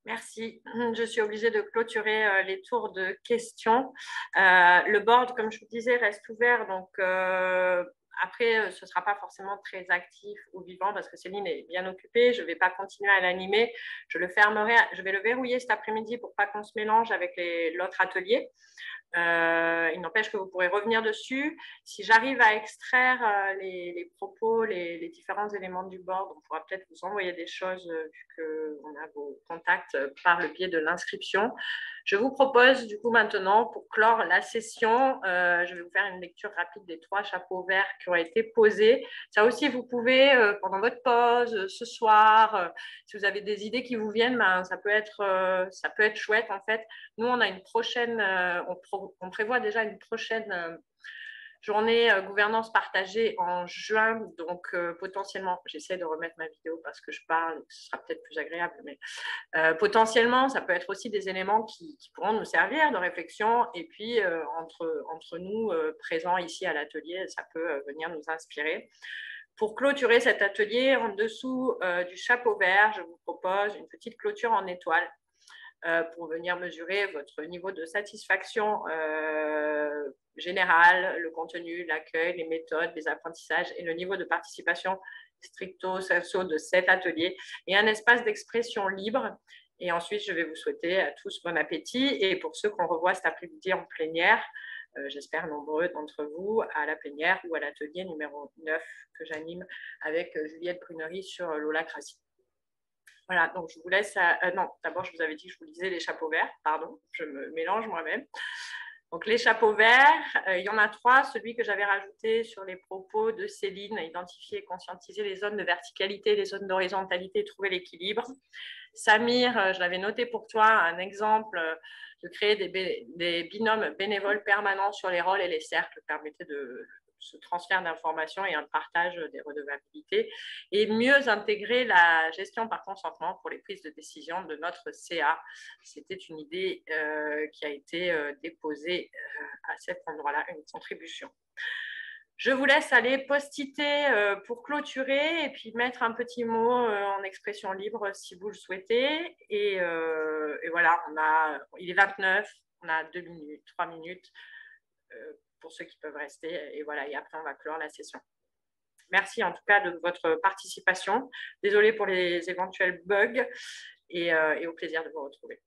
Merci. Je suis obligée de clôturer les tours de questions. Le board, comme je vous disais, reste ouvert. Donc, après, ce ne sera pas forcément très actif ou vivant parce que Céline est bien occupée. Je ne vais pas continuer à l'animer. Je le fermerai. Je vais le verrouiller cet après-midi pour pas qu'on se mélange avec l'autre atelier. Il n'empêche que vous pourrez revenir dessus. Si j'arrive à extraire les propos, les différents éléments du board, on pourra peut-être vous envoyer des choses vu qu'on a vos contacts par le biais de l'inscription. Je vous propose du coup maintenant, pour clore la session, je vais vous faire une lecture rapide des 3 chapeaux verts qui ont été posés. Ça aussi, vous pouvez, pendant votre pause, ce soir, si vous avez des idées qui vous viennent, ben, ça peut être chouette en fait. Nous, on a une prochaine, on prévoit déjà une prochaine journée gouvernance partagée en juin. Donc, potentiellement, j'essaie de remettre ma vidéo parce que je parle, ce sera peut-être plus agréable, mais potentiellement, ça peut être aussi des éléments qui pourront nous servir de réflexion. Et puis, entre nous, présents ici à l'atelier, ça peut venir nous inspirer. Pour clôturer cet atelier, en dessous du chapeau vert, je vous propose une petite clôture en étoile pour venir mesurer votre niveau de satisfaction générale, le contenu, l'accueil, les méthodes, les apprentissages et le niveau de participation stricto sensu de cet atelier et un espace d'expression libre. Et ensuite, je vais vous souhaiter à tous bon appétit. Et pour ceux qu'on revoit cet après-midi en plénière, j'espère nombreux d'entre vous à la plénière ou à l'atelier numéro 9 que j'anime avec Juliette Prunery sur l'holacratie. Voilà, donc je vous laisse. Non, d'abord, je vous avais dit que je vous lisais les chapeaux verts. Pardon, je me mélange moi-même. Donc, les chapeaux verts, il y en a 3. Celui que j'avais rajouté sur les propos de Céline, identifier et conscientiser les zones de verticalité, les zones d'horizontalité, trouver l'équilibre. Samir, je l'avais noté pour toi, un exemple de créer des binômes bénévoles permanents sur les rôles et les cercles permettait de ce transfert d'informations et un partage des redevabilités et mieux intégrer la gestion par consentement pour les prises de décision de notre CA. C'était une idée qui a été déposée à cet endroit-là, une contribution. Je vous laisse aller post-iter pour clôturer et puis mettre un petit mot en expression libre si vous le souhaitez. Et voilà, il est 29, on a 2 minutes, 3 minutes pour ceux qui peuvent rester. Et voilà, et après, on va clore la session. Merci en tout cas de votre participation. Désolée pour les éventuels bugs et au plaisir de vous retrouver.